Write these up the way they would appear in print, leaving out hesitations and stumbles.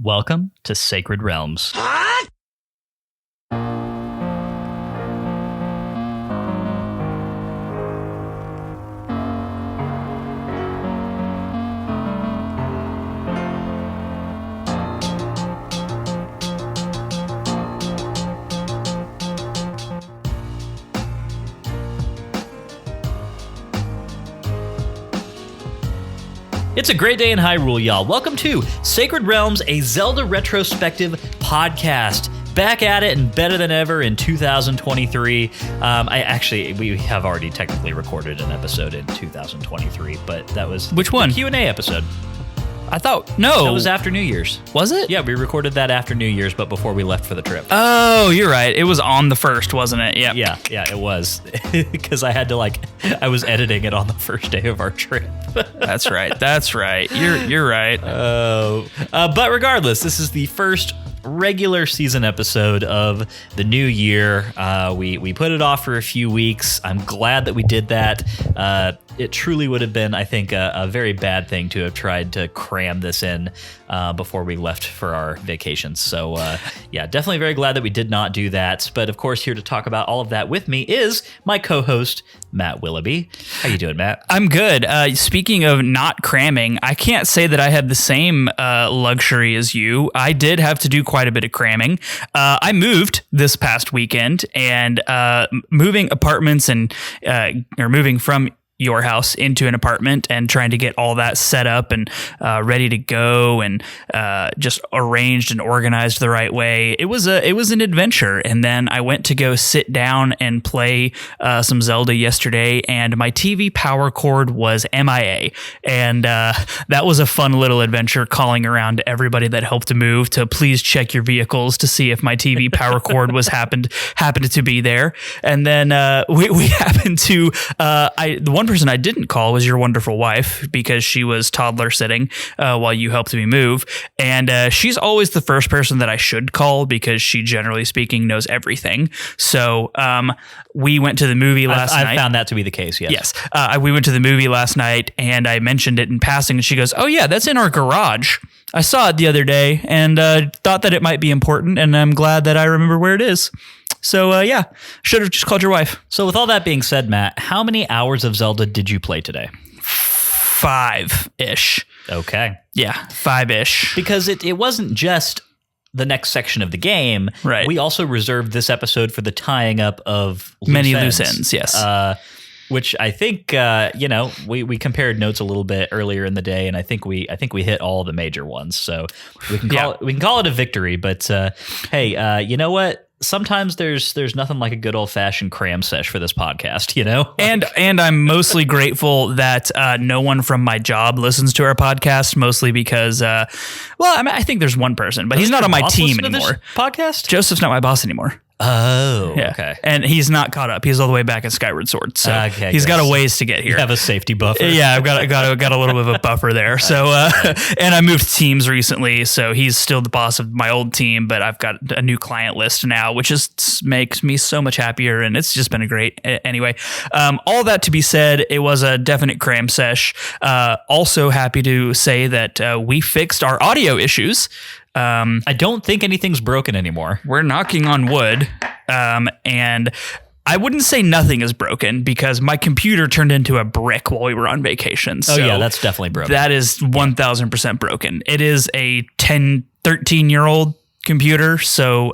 Welcome to Sacred Realms. It's a great day in Hyrule, y'all. Welcome to Sacred Realms, a Zelda Retrospective Podcast. Back at it and better than ever in 2023. We have already technically recorded an episode in 2023, but that was which one? The Q&A episode. I thought, no. That was after New Year's. Was it? Yeah, we recorded that after New Year's, but before we left for the trip. Oh, you're right. It was on the first, wasn't it? Yep. Yeah, it was. Because I had to, I was editing it on the first day of our trip. That's right. You're right. But regardless, this is the first regular season episode of the new year. We put it off for a few weeks. I'm glad that we did that. It truly would have been, I think, a very bad thing to have tried to cram this in before we left for our vacations. So, definitely very glad that we did not do that. But, of course, here to talk about all of that with me is my co-host, Matt Willoughby. How you doing, Matt? I'm good. Speaking of not cramming, I can't say that I had the same luxury as you. I did have to do quite a bit of cramming. I moved this past weekend, and moving apartments and or moving from your house into an apartment and trying to get all that set up and ready to go and just arranged and organized the right way. It was an adventure. And then I went to go sit down and play some Zelda yesterday, and my TV power cord was MIA. And that was a fun little adventure, calling around to everybody that helped to move to please check your vehicles to see if my TV power cord was happened to be there. And then we happened to the one person I didn't call was your wonderful wife, because she was toddler sitting while you helped me move. And she's always the first person that I should call, because she, generally speaking, knows everything. So we went to the movie last night. I found that to be the case, yes. Yes. We went to the movie last night, and I mentioned it in passing, and she goes, "Oh, yeah, that's in our garage. I saw it the other day and thought that it might be important, and I'm glad that I remember where it is." So, should have just called your wife. So with all that being said, Matt, how many hours of Zelda did you play today? 5-ish. Okay. Yeah, 5-ish. Because it wasn't just the next section of the game. Right. We also reserved this episode for the tying up of many loose ends, yes. Which I think, we compared notes a little bit earlier in the day, and I think we hit all the major ones. So we can call it a victory. But hey, you know what? Sometimes there's nothing like a good old fashioned cram sesh for this podcast, you know? And I'm mostly grateful that no one from my job listens to our podcast, mostly because, I think there's one person, but he's not on my team anymore. Podcast? Joseph's not my boss anymore. Oh, yeah. Okay. And he's not caught up. He's all the way back at Skyward Sword, so he's got a ways to get here. You have a safety buffer. Yeah, I've got a little bit of a buffer there. So, and I moved teams recently, so he's still the boss of my old team, but I've got a new client list now, which just makes me so much happier, and it's just been a great. Anyway, all that to be said, it was a definite cram sesh. Also happy to say that we fixed our audio issues. I don't think anything's broken anymore. We're knocking on wood, and I wouldn't say nothing is broken, because my computer turned into a brick while we were on vacation. So yeah, that's definitely broken. That is 1,000% broken. It is a 13-year-old computer, so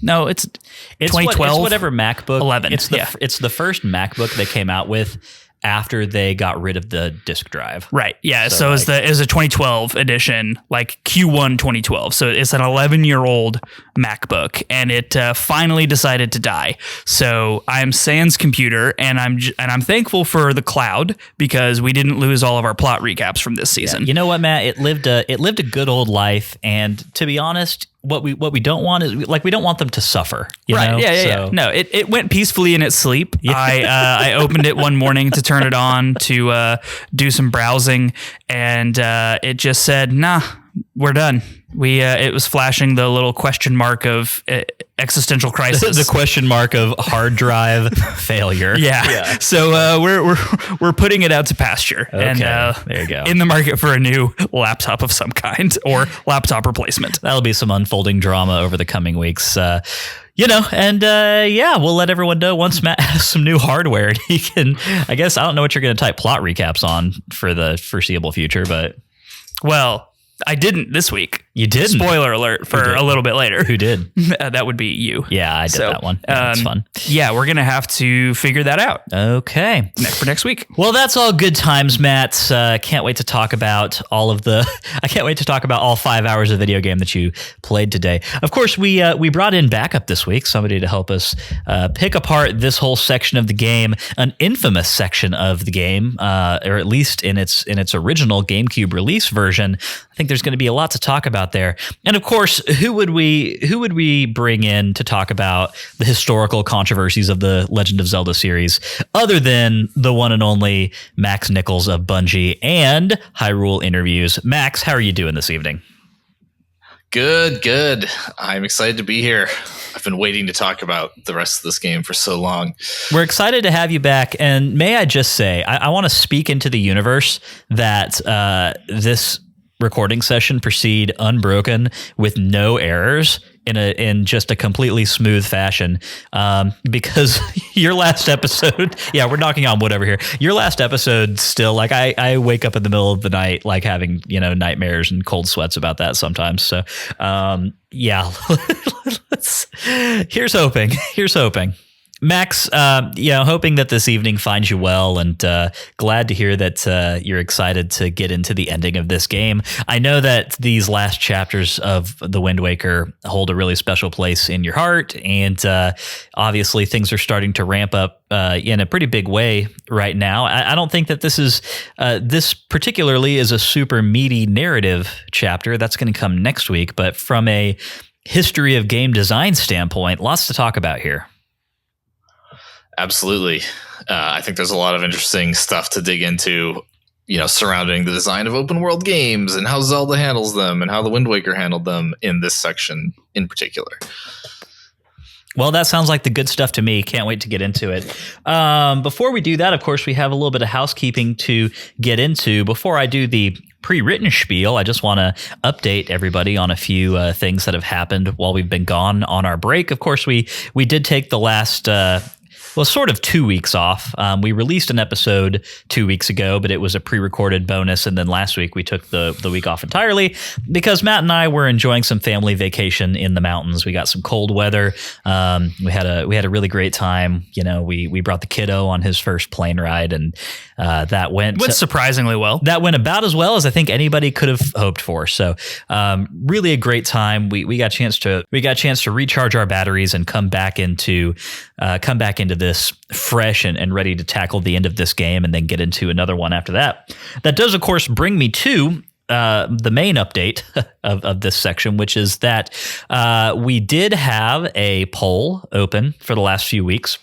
no, it's 2012. It's whatever MacBook. 11. It's the first MacBook they came out with after they got rid of the disk drive. Right. Yeah. So it was a 2012 edition, like Q1 2012. So it's an 11-year-old MacBook, and it finally decided to die. So I'm sans computer, and I'm thankful for the cloud, because we didn't lose all of our plot recaps from this season. Yeah. You know what, Matt? It lived a good old life, and to be honest, what we don't want is we don't want them to suffer. You know? Yeah. No, it went peacefully in its sleep. Yeah. I opened it one morning to turn it on to do some browsing, and it just said, "Nah, we're done." It was flashing the little question mark of existential crisis. The question mark of hard drive failure. Yeah. So we're putting it out to pasture. Okay, and there you go. In the market for a new laptop of some kind or laptop replacement. That'll be some unfolding drama over the coming weeks. We'll let everyone know once Matt has some new hardware and he can, I guess, I don't know what you're going to type plot recaps on for the foreseeable future, but. Well, I didn't this week. You didn't? Spoiler alert for a little bit later. Who did? That would be you. Yeah, I did that one. That's fun. Yeah, we're going to have to figure that out. Okay. For next week. Well, that's all good times, Matt. Can't wait to talk about I can't wait to talk about all 5 hours of video game that you played today. Of course, we brought in backup this week, somebody to help us pick apart this whole section of the game, an infamous section of the game, or at least in its original GameCube release version. I think there's going to be a lot to talk about there. And of course, who would we bring in to talk about the historical controversies of the Legend of Zelda series other than the one and only Max Nichols of Bungie and Hyrule Interviews? Max, how are you doing this evening? Good. I'm excited to be here. I've been waiting to talk about the rest of this game for so long. We're excited to have you back. And may I just say, I want to speak into the universe that this recording session proceed unbroken with no errors in just a completely smooth fashion, because your last episode, yeah, we're knocking on wood over here. Your last episode still, like, I wake up in the middle of the night, like having, nightmares and cold sweats about that sometimes. So, yeah, here's hoping. Max, hoping that this evening finds you well, and glad to hear that you're excited to get into the ending of this game. I know that these last chapters of The Wind Waker hold a really special place in your heart, and obviously things are starting to ramp up in a pretty big way right now. I don't think that this particularly is a super meaty narrative chapter. That's going to come next week, but from a history of game design standpoint, lots to talk about here. Absolutely. I think there's a lot of interesting stuff to dig into, surrounding the design of open world games and how Zelda handles them and how the Wind Waker handled them in this section in particular. Well, that sounds like the good stuff to me. Can't wait to get into it. Before we do that, of course, we have a little bit of housekeeping to get into. Before I do the pre-written spiel, I just want to update everybody on a few things that have happened while we've been gone on our break. Of course, we did take the last sort of 2 weeks off. We released an episode 2 weeks ago, but it was a pre-recorded bonus. And then last week we took the week off entirely because Matt and I were enjoying some family vacation in the mountains. We got some cold weather. We had a really great time. We brought the kiddo on his first plane ride, and that went surprisingly well. That went about as well as I think anybody could have hoped for. So really a great time. We got a chance to recharge our batteries and come back into this fresh and ready to tackle the end of this game and then get into another one after that. That does, of course, bring me to the main update of this section, which is that we did have a poll open for the last few weeks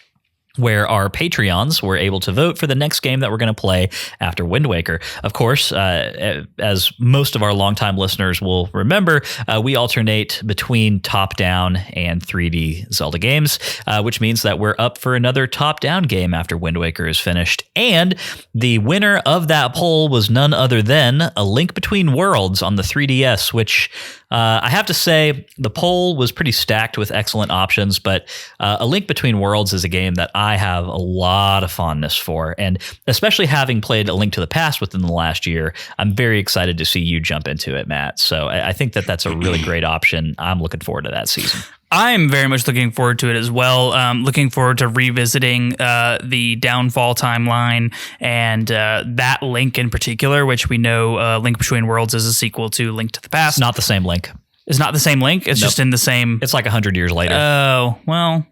where our Patreons were able to vote for the next game that we're going to play after Wind Waker. Of course, as most of our longtime listeners will remember, we alternate between top-down and 3D Zelda games, which means that we're up for another top-down game after Wind Waker is finished. And the winner of that poll was none other than A Link Between Worlds on the 3DS, which I have to say the poll was pretty stacked with excellent options, but A Link Between Worlds is a game that I have a lot of fondness for, and especially having played A Link to the Past within the last year, I'm very excited to see you jump into it, Matt. So I think that that's a really great option. I'm looking forward to that season. I'm very much looking forward to it as well. Looking forward to revisiting the Downfall timeline and that Link in particular, which we know Link Between Worlds is a sequel to Link to the Past. It's not the same Link. It's not the same Link? It's just in the same... It's like 100 years later. Oh, well...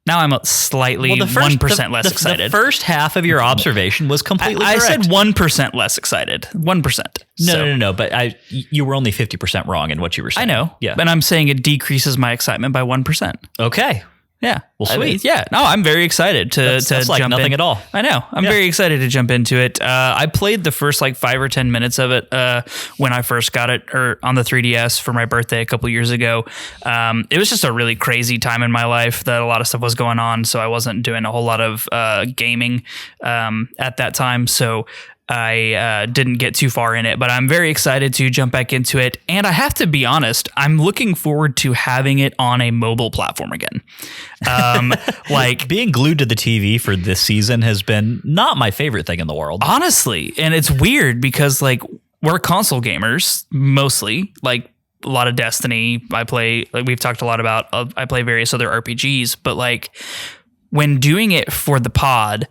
Now I'm slightly 1% less excited. The first half of your observation was completely correct. I said 1% less excited. 1%. No. But you were only 50% wrong in what you were saying. I know. Yeah. But I'm saying it decreases my excitement by 1%. Okay. Yeah. Well, sweet. Yeah. No, I'm very excited to That's like jump nothing in. at all. I know. I'm very excited to jump into it. I played the first like 5 or 10 minutes of it when I first got it on the 3DS for my birthday a couple years ago. It was just a really crazy time in my life that a lot of stuff was going on, so I wasn't doing a whole lot of gaming at that time. So I didn't get too far in it, but I'm very excited to jump back into it. And I have to be honest, I'm looking forward to having it on a mobile platform again. Like being glued to the TV for this season has been not my favorite thing in the world. Honestly. And it's weird because like we're console gamers mostly, like a lot of Destiny. I play, like we've talked a lot about, I play various other RPGs, but like when doing it for the pod,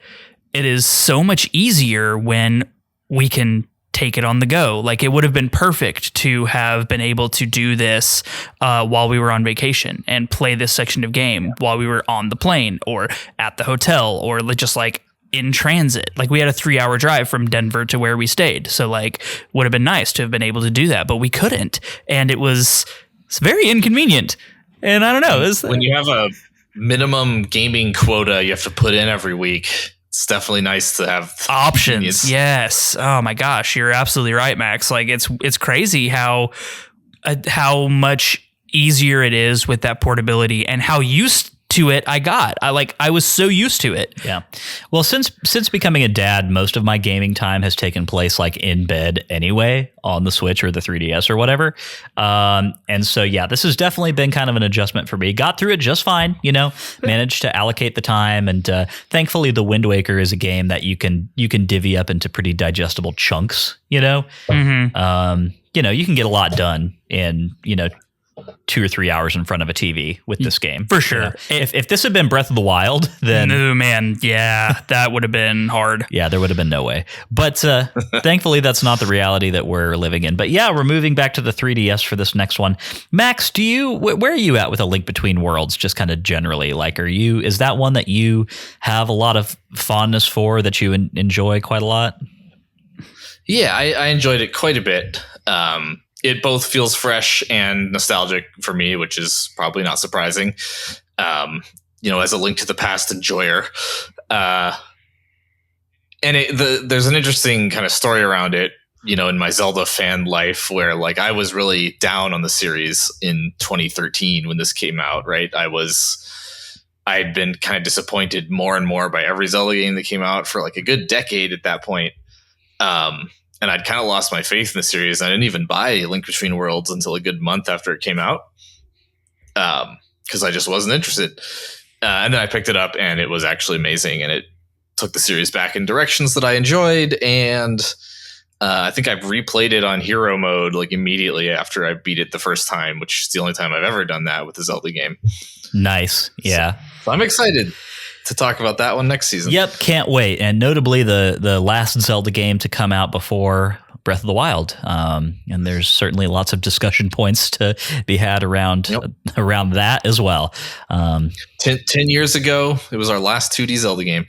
it is so much easier when we can take it on the go. Like it would have been perfect to have been able to do this while we were on vacation and play this section of game while we were on the plane or at the hotel or just like in transit. Like we had a 3-hour drive from Denver to where we stayed. So like would have been nice to have been able to do that, but we couldn't. And it's very inconvenient. And I don't know. When you have a minimum gaming quota you have to put in every week, it's definitely nice to have options. Yes. Oh my gosh, you're absolutely right, Max. Like it's crazy how much easier it is with that portability and how used to it I got. I was so used to it. Yeah. Well, since becoming a dad, most of my gaming time has taken place like in bed anyway on the Switch or the 3DS or whatever. And so, yeah, this has definitely been kind of an adjustment for me. Got through it just fine, managed to allocate the time. And thankfully, the Wind Waker is a game that you can divvy up into pretty digestible chunks, Mm-hmm. You can get a lot done in, 2 or 3 hours in front of a TV with this game. For sure. If this had been Breath of the Wild, then... No, man. Yeah, that would have been hard. Yeah, there would have been no way. But thankfully, that's not the reality that we're living in. But yeah, we're moving back to the 3DS for this next one. Max, where are you at with A Link Between Worlds, just kind of generally? Like, is that one that you have a lot of fondness for, that you enjoy quite a lot? Yeah, I enjoyed it quite a bit. It both feels fresh and nostalgic for me, which is probably not surprising. As a Link to the Past enjoyer. And there's an interesting kind of story around it, in my Zelda fan life where like I was really down on the series in 2013 when this came out, right? I'd been kind of disappointed more and more by every Zelda game that came out for like a good decade at that point. And I'd kind of lost my faith in the series. I didn't even buy Link Between Worlds until a good month after it came out because I just wasn't interested. And then I picked it up and it was actually amazing. And it took the series back in directions that I enjoyed. And I think I've replayed it on hero mode like immediately after I beat it the first time, which is the only time I've ever done that with a Zelda game. Nice. Yeah. So I'm excited to talk about that one next season. Yep, can't wait. And notably the last Zelda game to come out before Breath of the Wild. And there's certainly lots of discussion points to be had around that as well. 10 years ago, it was our last 2D Zelda game.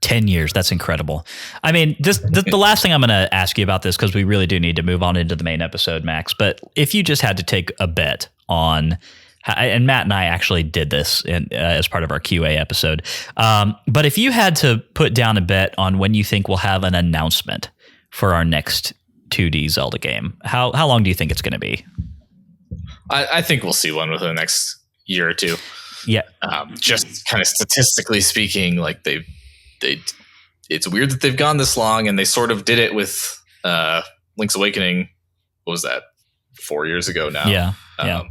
10 years. That's incredible. I mean, just the last thing I'm going to ask you about this, because we really do need to move on into the main episode, Max. But if you just had to take a bet on... And Matt and I actually did this as part of our QA episode. But if you had to put down a bet on when you think we'll have an announcement for our next 2D Zelda game, how long do you think it's going to be? I think we'll see one within the next year or two. Yeah. Just kind of statistically speaking, like it's weird that they've gone this long, and they sort of did it with Link's Awakening. What was that? 4 years ago now. Yeah. Yeah.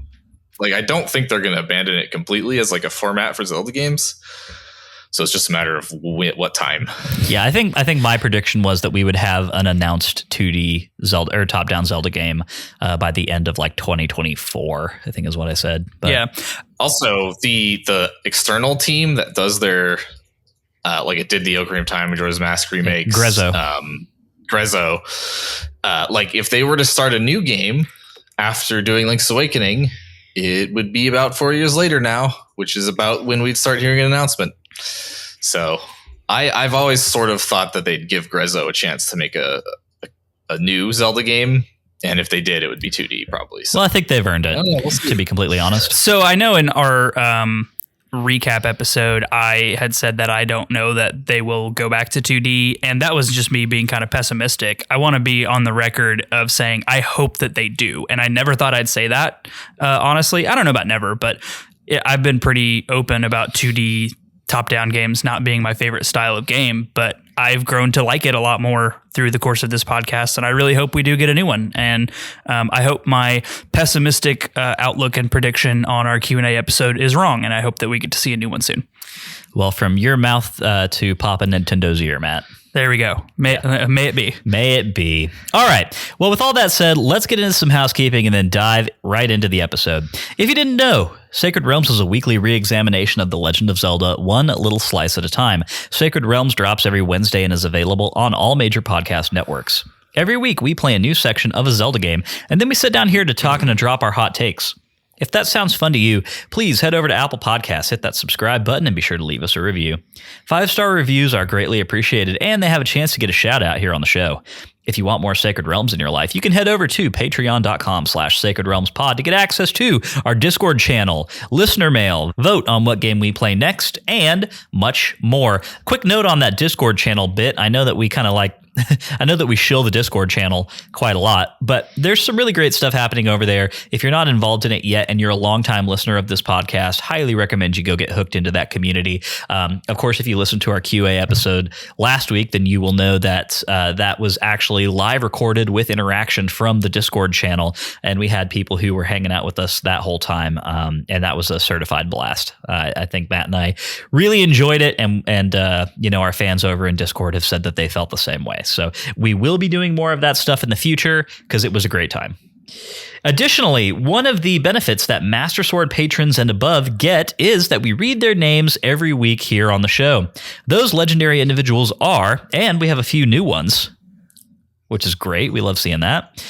Like, I don't think they're going to abandon it completely as like a format for Zelda games. So it's just a matter of what time. Yeah, I think my prediction was that we would have an announced 2D Zelda or top-down Zelda game by the end of like 2024. I think is what I said. But yeah. Also, the external team that does their like it did the Ocarina of Time, Majora's Mask remakes, Grezzo. Like if they were to start a new game after doing Link's Awakening, it would be about 4 years later now, which is about when we'd start hearing an announcement. So I've always sort of thought that they'd give Grezzo a chance to make a new Zelda game. And if they did, it would be 2D probably. So. Well, I think they've earned it, to be completely honest. So I know in our recap episode, I had said that I don't know that they will go back to 2D, and that was just me being kind of pessimistic. I want to be on the record of saying I hope that they do, and I never thought I'd say that. Honestly, I don't know about never, but I've been pretty open about 2D top-down games not being my favorite style of game, but I've grown to like it a lot more through the course of this podcast, and I really hope we do get a new one. And I hope my pessimistic outlook and prediction on our Q&A episode is wrong, and I hope that we get to see a new one soon. Well, from your mouth to Papa Nintendo's ear, Matt. There we go. May it be. May it be. All right. Well, with all that said, let's get into some housekeeping and then dive right into the episode. If you didn't know, Sacred Realms is a weekly re-examination of The Legend of Zelda, one little slice at a time. Sacred Realms drops every Wednesday and is available on all major podcast networks. Every week, we play a new section of a Zelda game, and then we sit down here to talk and to drop our hot takes. If that sounds fun to you, please head over to Apple Podcasts, hit that subscribe button, and be sure to leave us a review. 5-star reviews are greatly appreciated, and they have a chance to get a shout out here on the show. If you want more Sacred Realms in your life, you can head over to patreon.com/sacredrealmspod to get access to our Discord channel, listener mail, vote on what game we play next, and much more. Quick note on that Discord channel bit. I know that we I know that we shill the Discord channel quite a lot, but there's some really great stuff happening over there. If you're not involved in it yet and you're a longtime listener of this podcast, highly recommend you go get hooked into that community. Of course, if you listened to our QA episode last week, then you will know that that was actually live recorded with interaction from the Discord channel, and we had people who were hanging out with us that whole time, and that was a certified blast. I think Matt and I really enjoyed it, and our fans over in Discord have said that they felt the same way. So we will be doing more of that stuff in the future because it was a great time. Additionally, one of the benefits that Master Sword patrons and above get is that we read their names every week here on the show. Those legendary individuals are, and we have a few new ones, which is great. We love seeing that.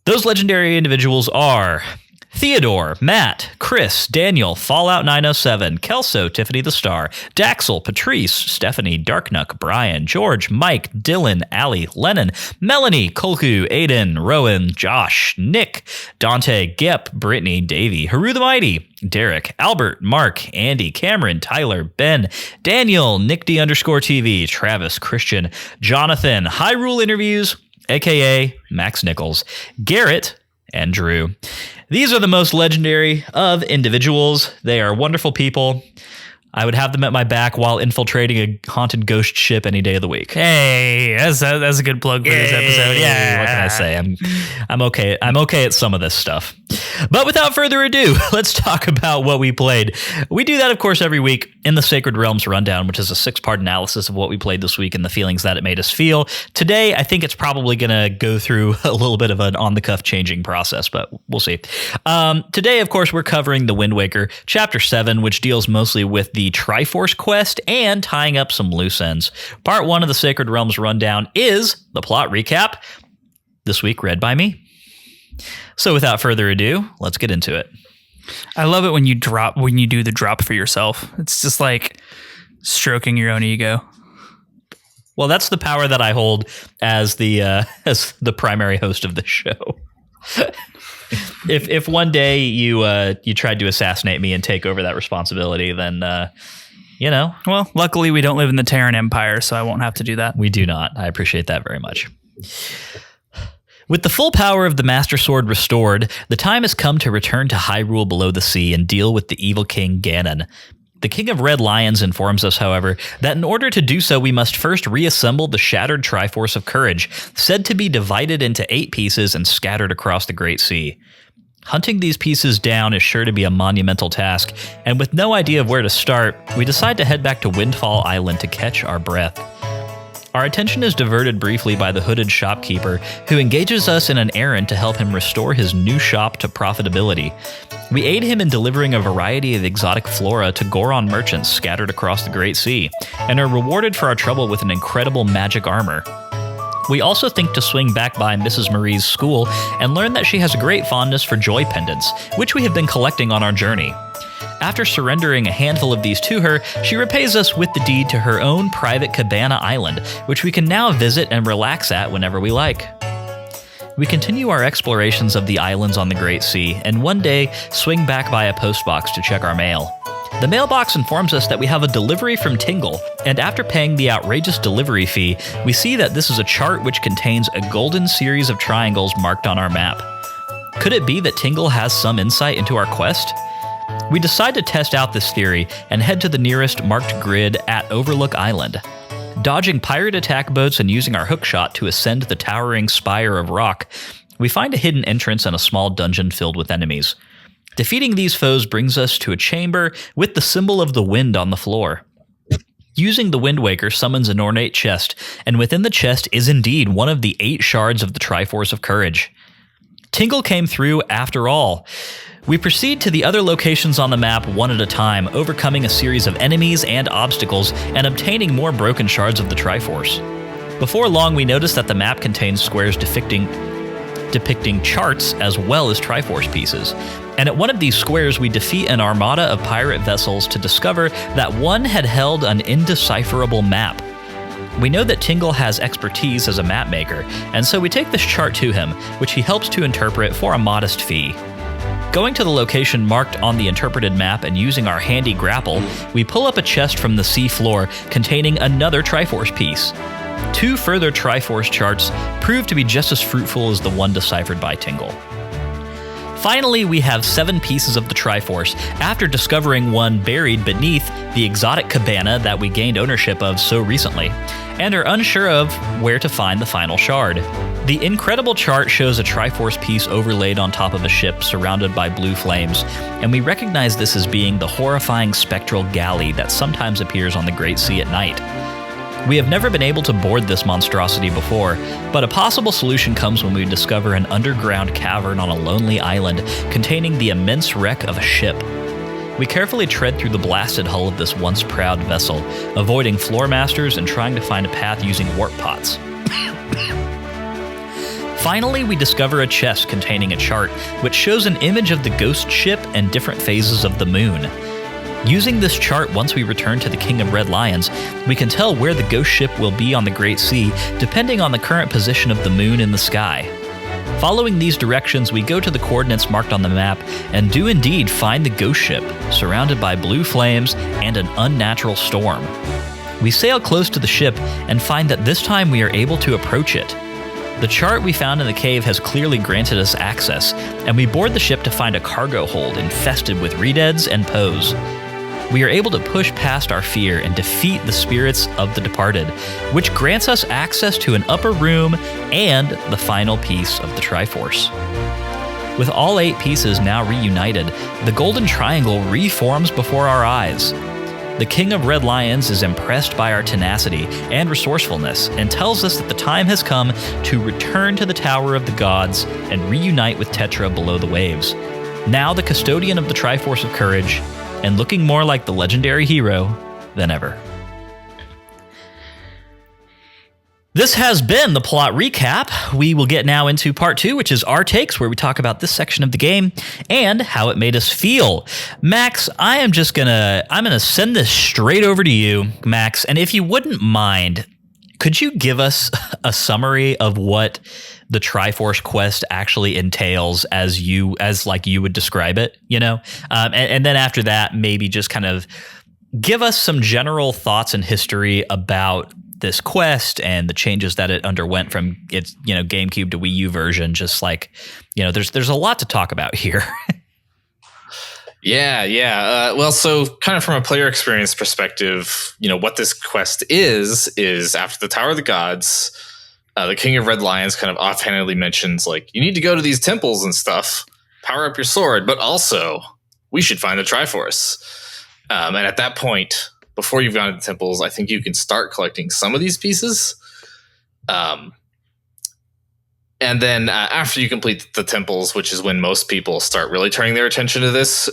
Those legendary individuals are Theodore, Matt, Chris, Daniel, Fallout 907, Kelso, Tiffany the Star, Daxel, Patrice, Stephanie, Darknuck, Brian, George, Mike, Dylan, Allie, Lennon, Melanie, Kolku, Aiden, Rowan, Josh, Nick, Dante, Gep, Brittany, Davey, Haru the Mighty, Derek, Albert, Mark, Andy, Cameron, Tyler, Ben, Daniel, Nick D_TV, Travis, Christian, Jonathan, Hyrule Interviews, aka Max Nichols, Garrett, and Drew. These are the most legendary of individuals. They are wonderful people. I would have them at my back while infiltrating a haunted ghost ship any day of the week. Hey, that's a good plug for this episode. Yeah, what can I say? I'm okay. I'm okay at some of this stuff. But without further ado, let's talk about what we played. We do that, of course, every week in the Sacred Realms Rundown, which is a 6-part analysis of what we played this week and the feelings that it made us feel. Today, I think it's probably going to go through a little bit of an on-the-cuff changing process, but we'll see. Today, of course, we're covering The Wind Waker, Chapter 7, which deals mostly with the Triforce quest and tying up some loose ends. Part 1 of the Sacred Realms Rundown is the plot recap, this week read by me. So without further ado, let's get into it. I love it when you do the drop for yourself. It's just like stroking your own ego. Well, that's the power that I hold as the primary host of the show. If one day you tried to assassinate me and take over that responsibility, then Well, luckily we don't live in the Terran Empire, so I won't have to do that. We do not. I appreciate that very much. With the full power of the Master Sword restored, the time has come to return to Hyrule below the sea and deal with the evil King Ganon. The King of Red Lions informs us, however, that in order to do so, we must first reassemble the shattered Triforce of Courage, said to be divided into 8 pieces and scattered across the Great Sea. Hunting these pieces down is sure to be a monumental task, and with no idea of where to start, we decide to head back to Windfall Island to catch our breath. Our attention is diverted briefly by the hooded shopkeeper, who engages us in an errand to help him restore his new shop to profitability. We aid him in delivering a variety of exotic flora to Goron merchants scattered across the Great Sea, and are rewarded for our trouble with an incredible magic armor. We also think to swing back by Mrs. Marie's school and learn that she has a great fondness for joy pendants, which we have been collecting on our journey. After surrendering a handful of these to her, she repays us with the deed to her own private Cabana Island, which we can now visit and relax at whenever we like. We continue our explorations of the islands on the Great Sea, and one day swing back by a postbox to check our mail. The mailbox informs us that we have a delivery from Tingle, and after paying the outrageous delivery fee, we see that this is a chart which contains a golden series of triangles marked on our map. Could it be that Tingle has some insight into our quest? We decide to test out this theory and head to the nearest marked grid at Overlook Island. Dodging pirate attack boats and using our hookshot to ascend the towering spire of rock, we find a hidden entrance and a small dungeon filled with enemies. Defeating these foes brings us to a chamber with the symbol of the wind on the floor. Using the Wind Waker summons an ornate chest, and within the chest is indeed one of the 8 shards of the Triforce of Courage. Tingle came through after all. We proceed to the other locations on the map one at a time, overcoming a series of enemies and obstacles and obtaining more broken shards of the Triforce. Before long, we notice that the map contains squares depicting charts as well as Triforce pieces. And at one of these squares, we defeat an armada of pirate vessels to discover that one had held an indecipherable map. We know that Tingle has expertise as a map maker, and so we take this chart to him, which he helps to interpret for a modest fee. Going to the location marked on the interpreted map and using our handy grapple, we pull up a chest from the sea floor containing another Triforce piece. 2 further Triforce charts prove to be just as fruitful as the one deciphered by Tingle. Finally, we have 7 pieces of the Triforce after discovering one buried beneath the exotic cabana that we gained ownership of so recently, and are unsure of where to find the final shard. The incredible chart shows a Triforce piece overlaid on top of a ship surrounded by blue flames, and we recognize this as being the horrifying spectral galley that sometimes appears on the Great Sea at night. We have never been able to board this monstrosity before, but a possible solution comes when we discover an underground cavern on a lonely island containing the immense wreck of a ship. We carefully tread through the blasted hull of this once proud vessel, avoiding floor masters and trying to find a path using warp pots. Finally, we discover a chest containing a chart which shows an image of the ghost ship and different phases of the moon. Using this chart, once we return to the King of Red Lions, we can tell where the ghost ship will be on the Great Sea, depending on the current position of the moon in the sky. Following these directions, we go to the coordinates marked on the map and do indeed find the ghost ship, surrounded by blue flames and an unnatural storm. We sail close to the ship and find that this time we are able to approach it. The chart we found in the cave has clearly granted us access, and we board the ship to find a cargo hold infested with redeads and Poes. We are able to push past our fear and defeat the spirits of the departed, which grants us access to an upper room and the final piece of the Triforce. With all 8 pieces now reunited, the Golden Triangle reforms before our eyes. The King of Red Lions is impressed by our tenacity and resourcefulness and tells us that the time has come to return to the Tower of the Gods and reunite with Tetra below the waves. Now the custodian of the Triforce of Courage, and looking more like the legendary hero than ever. This has been the plot recap. We will get now into part 2, which is our takes, where we talk about this section of the game and how it made us feel. Max, I'm gonna send this straight over to you, Max. And if you wouldn't mind, could you give us a summary of what the Triforce quest actually entails as you would describe it, and then after that, maybe just kind of give us some general thoughts and history about this quest and the changes that it underwent from its, GameCube to Wii U version. Just there's a lot to talk about here. Yeah. Well, so kind of from a player experience perspective, what this quest is after the Tower of the Gods, the King of Red Lions kind of offhandedly mentions, you need to go to these temples and stuff, power up your sword, but also we should find the Triforce. And at that point, before you've gone to the temples, I think you can start collecting some of these pieces. And then after you complete the temples, which is when most people start really turning their attention to this,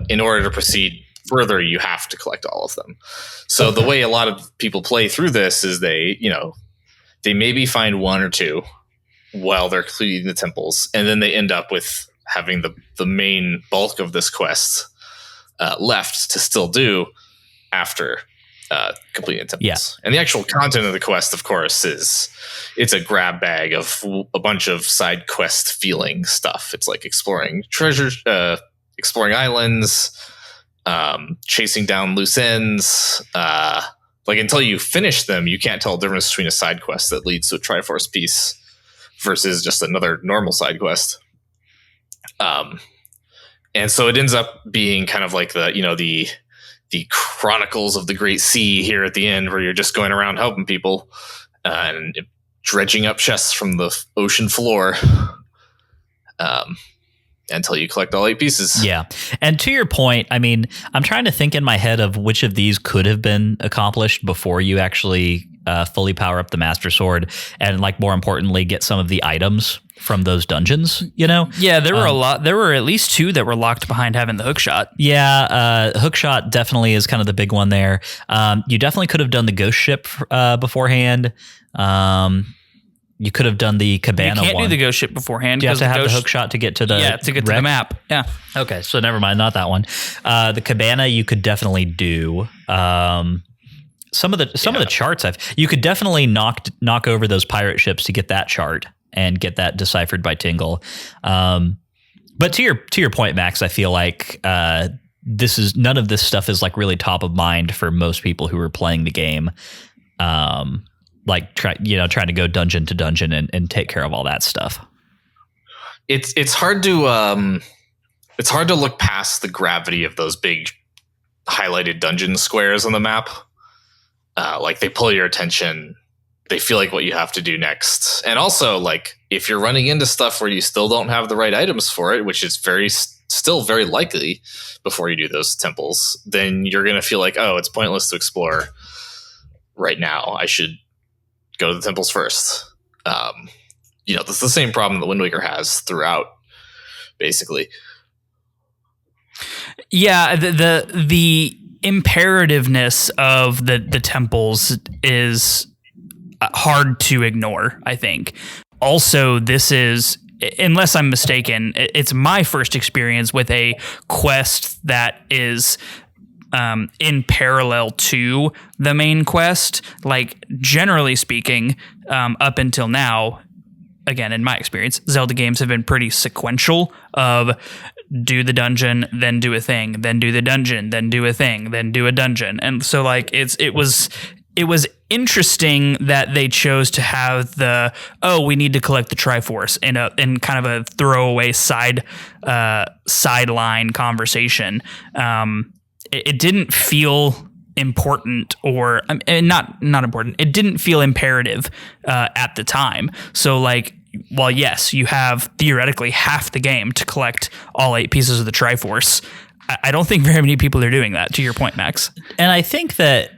in order to proceed further, you have to collect all of them. So the way a lot of people play through this is they maybe find 1 or 2 while they're completing the temples, and then they end up with having the main bulk of this quest left to still do after completing the temples. Yeah. And the actual content of the quest, of course, it's a grab bag of a bunch of side quest feeling stuff. It's like exploring treasures, exploring islands, chasing down loose ends. Like until you finish them, you can't tell the difference between a side quest that leads to a Triforce piece versus just another normal side quest. And so it ends up being kind of like the Chronicles of the Great Sea here at the end, where you're just going around helping people and dredging up chests from the ocean floor until you collect all 8 pieces. Yeah. And to your point, I mean, I'm trying to think in my head of which of these could have been accomplished before you actually fully power up the Master Sword and, like, more importantly, get some of the items from those dungeons, you know? Yeah, there were a lot. There were at least 2 that were locked behind having the hookshot. Yeah, hookshot definitely is kind of the big one there. You definitely could have done the ghost ship beforehand. You could have done the cabana one. You can't do the ghost ship beforehand. Do you have to have the hook shot to get to the to get to the map. Yeah. Okay, so never mind, not that one. The cabana you could definitely do. Some of the charts you could definitely knock over those pirate ships to get that chart and get that deciphered by Tingle. But to your point, Max, I feel like none of this stuff is like really top of mind for most people who are playing the game. Like trying to go dungeon to dungeon and take care of all that stuff. It's hard to look past the gravity of those big highlighted dungeon squares on the map. Like they pull your attention. They feel like what you have to do next. And also, like, if you're running into stuff where you still don't have the right items for it, which is still very likely before you do those temples, then you're going to feel like, oh, it's pointless to explore right now. I should go to the temples first. That's the same problem that Wind Waker has throughout, basically. Yeah, the imperativeness of the temples is hard to ignore, I think. Also, this is, unless I'm mistaken, it's my first experience with a quest that is in parallel to the main quest. Like, generally speaking, up until now, again, in my experience, Zelda games have been pretty sequential of do the dungeon, then do a thing, then do the dungeon, then do a thing, then do a dungeon. And so, like, it was interesting that they chose to have we need to collect the Triforce in kind of a throwaway sideline conversation. It didn't feel important or not important. It didn't feel imperative at the time. So, like, while yes, you have theoretically half the game to collect all 8 pieces of the Triforce, I don't think very many people are doing that, to your point, Max. And I think that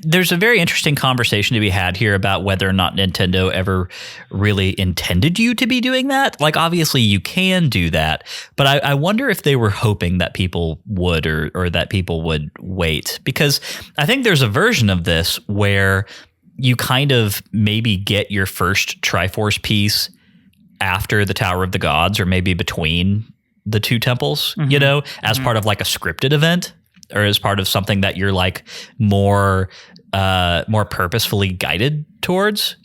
there's a very interesting conversation to be had here about whether or not Nintendo ever really intended you to be doing that. Like, obviously you can do that, but I wonder if they were hoping that people would or that people would wait, because I think there's a version of this where you kind of maybe get your first Triforce piece after the Tower of the Gods, or maybe between the 2 temples, as part of like a scripted event, or as part of something that you're like more purposefully guided towards,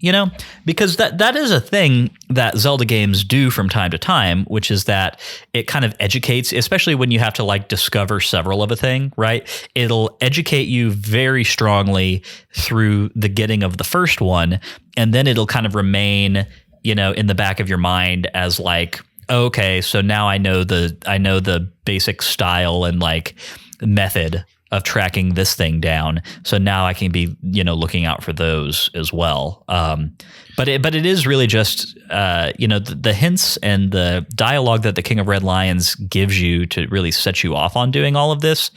because that is a thing that Zelda games do from time to time, which is that it kind of educates, especially when you have to like discover several of a thing, right? It'll educate you very strongly through the getting of the first one, and then it'll kind of remain, in the back of your mind as like, okay, so now I know the basic style and like method of tracking this thing down, so now I can be looking out for those as well. But it is really just the hints and the dialogue that the King of Red Lions gives you to really set you off on doing all of this.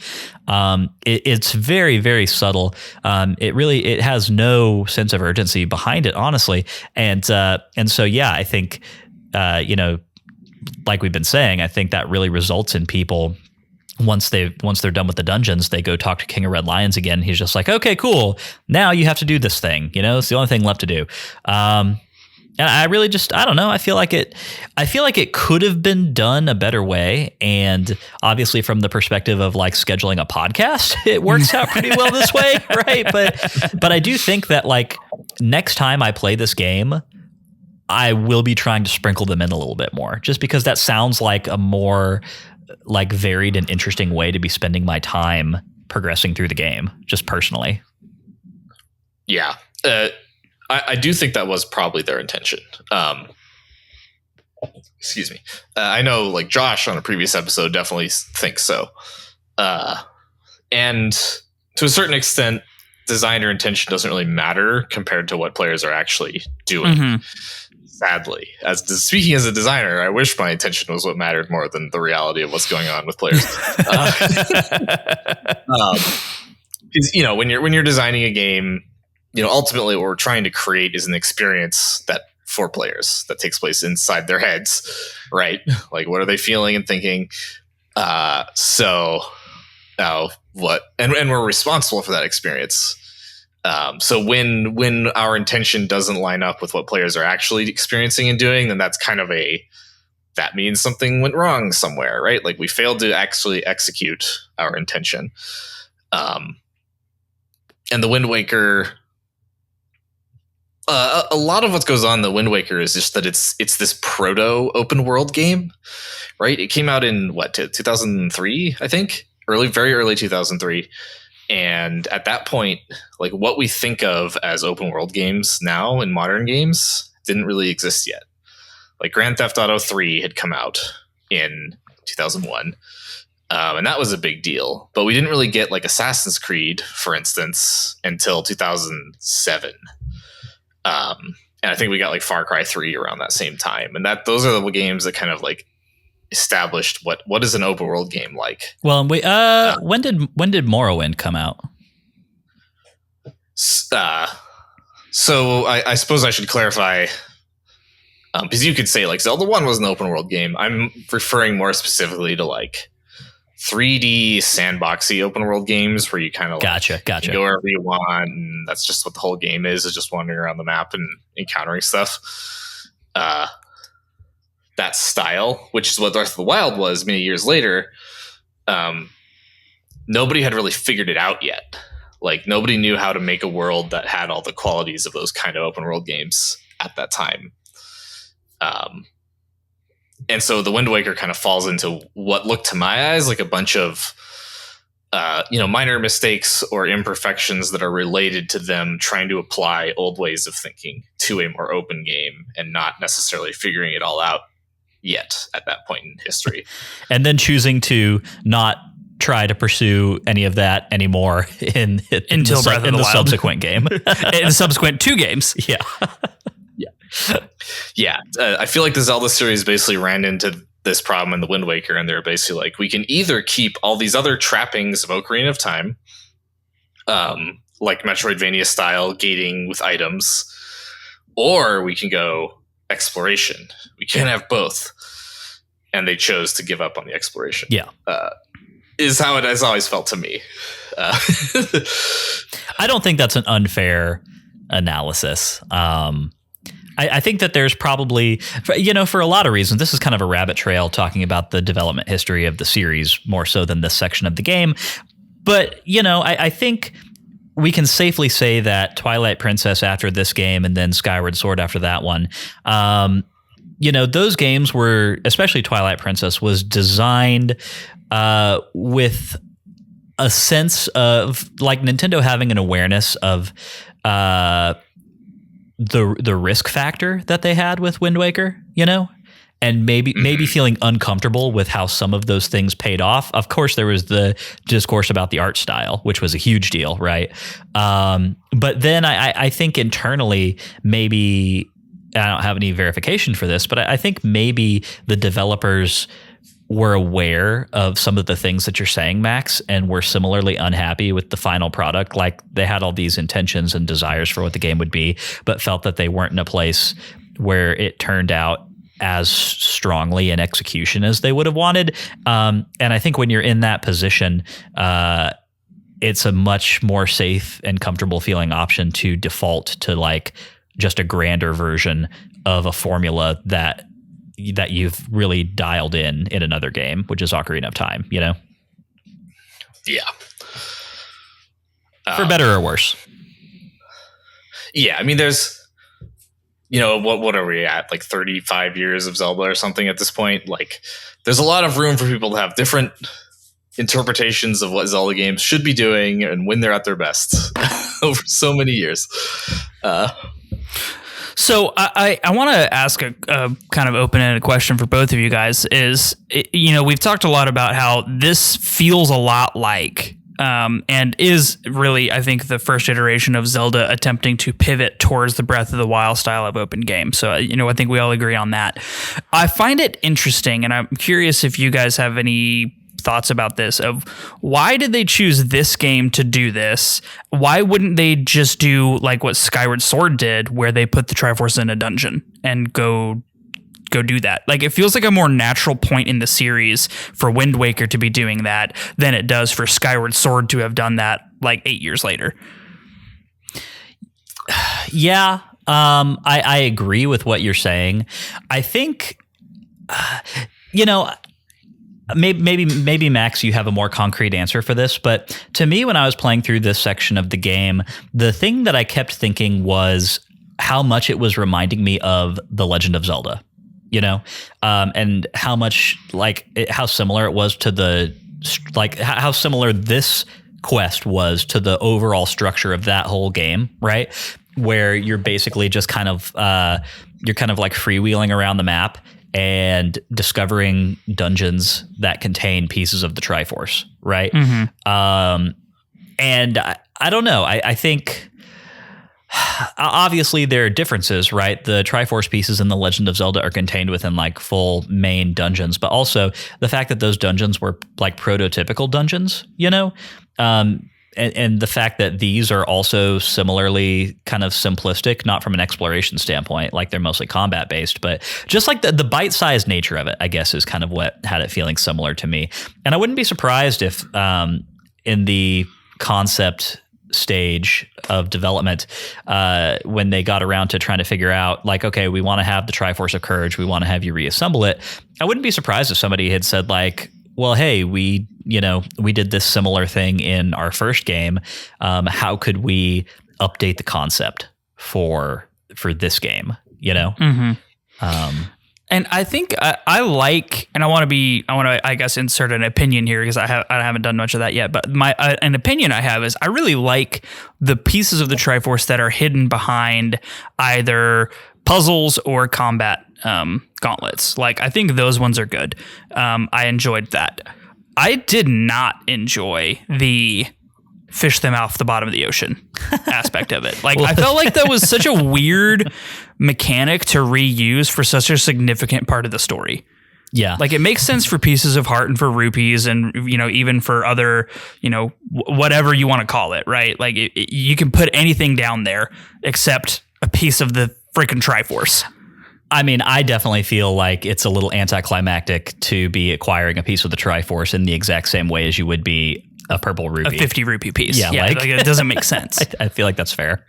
It's very, very subtle. It has no sense of urgency behind it, honestly. And so yeah, I think like we've been saying, I think that really results in people, once they're done with the dungeons, they go talk to King of Red Lions again. He's just like, okay, cool. Now you have to do this thing. It's the only thing left to do. And I really I don't know. I feel like it could have been done a better way. And obviously from the perspective of like scheduling a podcast, it works out pretty well this way. Right. But I do think that like next time I play this game, I will be trying to sprinkle them in a little bit more, just because that sounds like a more like varied and interesting way to be spending my time progressing through the game, just personally. Yeah. I do think that was probably their intention. Excuse me. I know, like, Josh on a previous episode definitely thinks so. And to a certain extent, designer intention doesn't really matter compared to what players are actually doing. Mm-hmm. Sadly, speaking as a designer, I wish my intention was what mattered more than the reality of what's going on with players. Because when you're designing a game, ultimately what we're trying to create is an experience that for players that takes place inside their heads, right? Like, what are they feeling and thinking? What? And we're responsible for that experience. So when our intention doesn't line up with what players are actually experiencing and doing, then that's kind of that means something went wrong somewhere, right? Like, we failed to actually execute our intention. And the Wind Waker, a lot of what goes on in the Wind Waker is just that it's this proto open world game, right? It came out in 2003, I think, very early 2003. And at that point, like, what we think of as open world games now in modern games didn't really exist yet. Like, Grand Theft Auto 3 had come out in 2001. And that was a big deal. But we didn't really get, like, Assassin's Creed, for instance, until 2007. And I think we got, like, Far Cry 3 around that same time. And those are the games that kind of, like, established what is an open world game like. Well, when did Morrowind come out? So I suppose I should clarify, because you could say, like, Zelda 1 was an open world game. I'm referring more specifically to, like, 3D sandboxy open world games where you kind of gotcha go wherever you want, and that's just what the whole game is just wandering around the map and encountering stuff. That style, which is what Breath of the Wild was many years later, nobody had really figured it out yet. Like, nobody knew how to make a world that had all the qualities of those kind of open world games at that time. And so the Wind Waker kind of falls into what looked to my eyes like a bunch of minor mistakes or imperfections that are related to them trying to apply old ways of thinking to a more open game and not necessarily figuring it all out yet at that point in history. And then choosing to not try to pursue any of that anymore until Breath of the Wild. Subsequent game. In the subsequent 2 games. Yeah. Yeah. I feel like the Zelda series basically ran into this problem in the Wind Waker, and they're basically like, we can either keep all these other trappings of Ocarina of Time, like Metroidvania style gating with items, or we can go exploration. We can't have both. And they chose to give up on the exploration. Yeah. Is how it has always felt to me. I don't think that's an unfair analysis. I think that there's probably, for a lot of reasons, this is kind of a rabbit trail talking about the development history of the series more so than this section of the game. But, I think we can safely say that Twilight Princess after this game and then Skyward Sword after that one, those games were, especially Twilight Princess, was designed with a sense of, like, Nintendo having an awareness of the risk factor that they had with Wind Waker, and maybe feeling uncomfortable with how some of those things paid off. Of course, there was the discourse about the art style, which was a huge deal, right? But then I think internally, maybe, I don't have any verification for this, but I think maybe the developers were aware of some of the things that you're saying, Max, and were similarly unhappy with the final product. Like, they had all these intentions and desires for what the game would be, but felt that they weren't in a place where it turned out as strongly in execution as they would have wanted. And I think when you're in that position, it's a much more safe and comfortable feeling option to default to, like, just a grander version of a formula that you've really dialed in another game, which is Ocarina of Time, Yeah. For better or worse. Yeah. I mean, there's what are we at? Like 35 years of Zelda or something at this point? Like, there's a lot of room for people to have different interpretations of what Zelda games should be doing and when they're at their best over so many years. So I want to ask a kind of open-ended question for both of you guys. We've talked a lot about how this feels a lot like and is really, I think, the first iteration of Zelda attempting to pivot towards the Breath of the Wild style of open game. So, I think we all agree on that. I find it interesting, and I'm curious if you guys have any thoughts about this, of why did they choose this game to do this? Why wouldn't they just do like what Skyward Sword did, where they put the Triforce in a dungeon and go do that? Like, it feels like a more natural point in the series for Wind Waker to be doing that than it does for Skyward Sword to have done that like 8 years later. Yeah, I agree with what you're saying. I think, maybe Max, you have a more concrete answer for this, but to me, when I was playing through this section of the game, the thing that I kept thinking was how much it was reminding me of The Legend of Zelda, and how much how similar it was to how similar this quest was to the overall structure of that whole game, right? Where you're basically just kind of like freewheeling around the map and discovering dungeons that contain pieces of the Triforce, right? Mm-hmm. And I don't know. I think obviously there are differences, right? The Triforce pieces in The Legend of Zelda are contained within like full main dungeons, but also the fact that those dungeons were like prototypical dungeons, and the fact that these are also similarly kind of simplistic, not from an exploration standpoint, like they're mostly combat based, but just like the bite-sized nature of it, I guess, is kind of what had it feeling similar to me. And I wouldn't be surprised if in the concept stage of development, when they got around to trying to figure out like, okay, we want to have the Triforce of Courage, we want to have you reassemble it. I wouldn't be surprised if somebody had said like, well, hey, we did this similar thing in our first game. How could we update the concept for this game? Mm-hmm. And I think I like, and I want to, I guess, insert an opinion here because I haven't done much of that yet. But an opinion I have is I really like the pieces of the Triforce that are hidden behind either puzzles or combat gauntlets. Like, I think those ones are good. I enjoyed that. I did not enjoy the fish them off the bottom of the ocean aspect of it. Like, I felt like that was such a weird mechanic to reuse for such a significant part of the story. Yeah. Like, it makes sense for pieces of heart and for rupees and, even for other, whatever you want to call it, right? Like, you can put anything down there except a piece of the freaking Triforce. I mean, I definitely feel like it's a little anticlimactic to be acquiring a piece of the Triforce in the exact same way as you would be a purple rupee. A 50 rupee piece. Yeah, like it doesn't make sense. I feel like that's fair.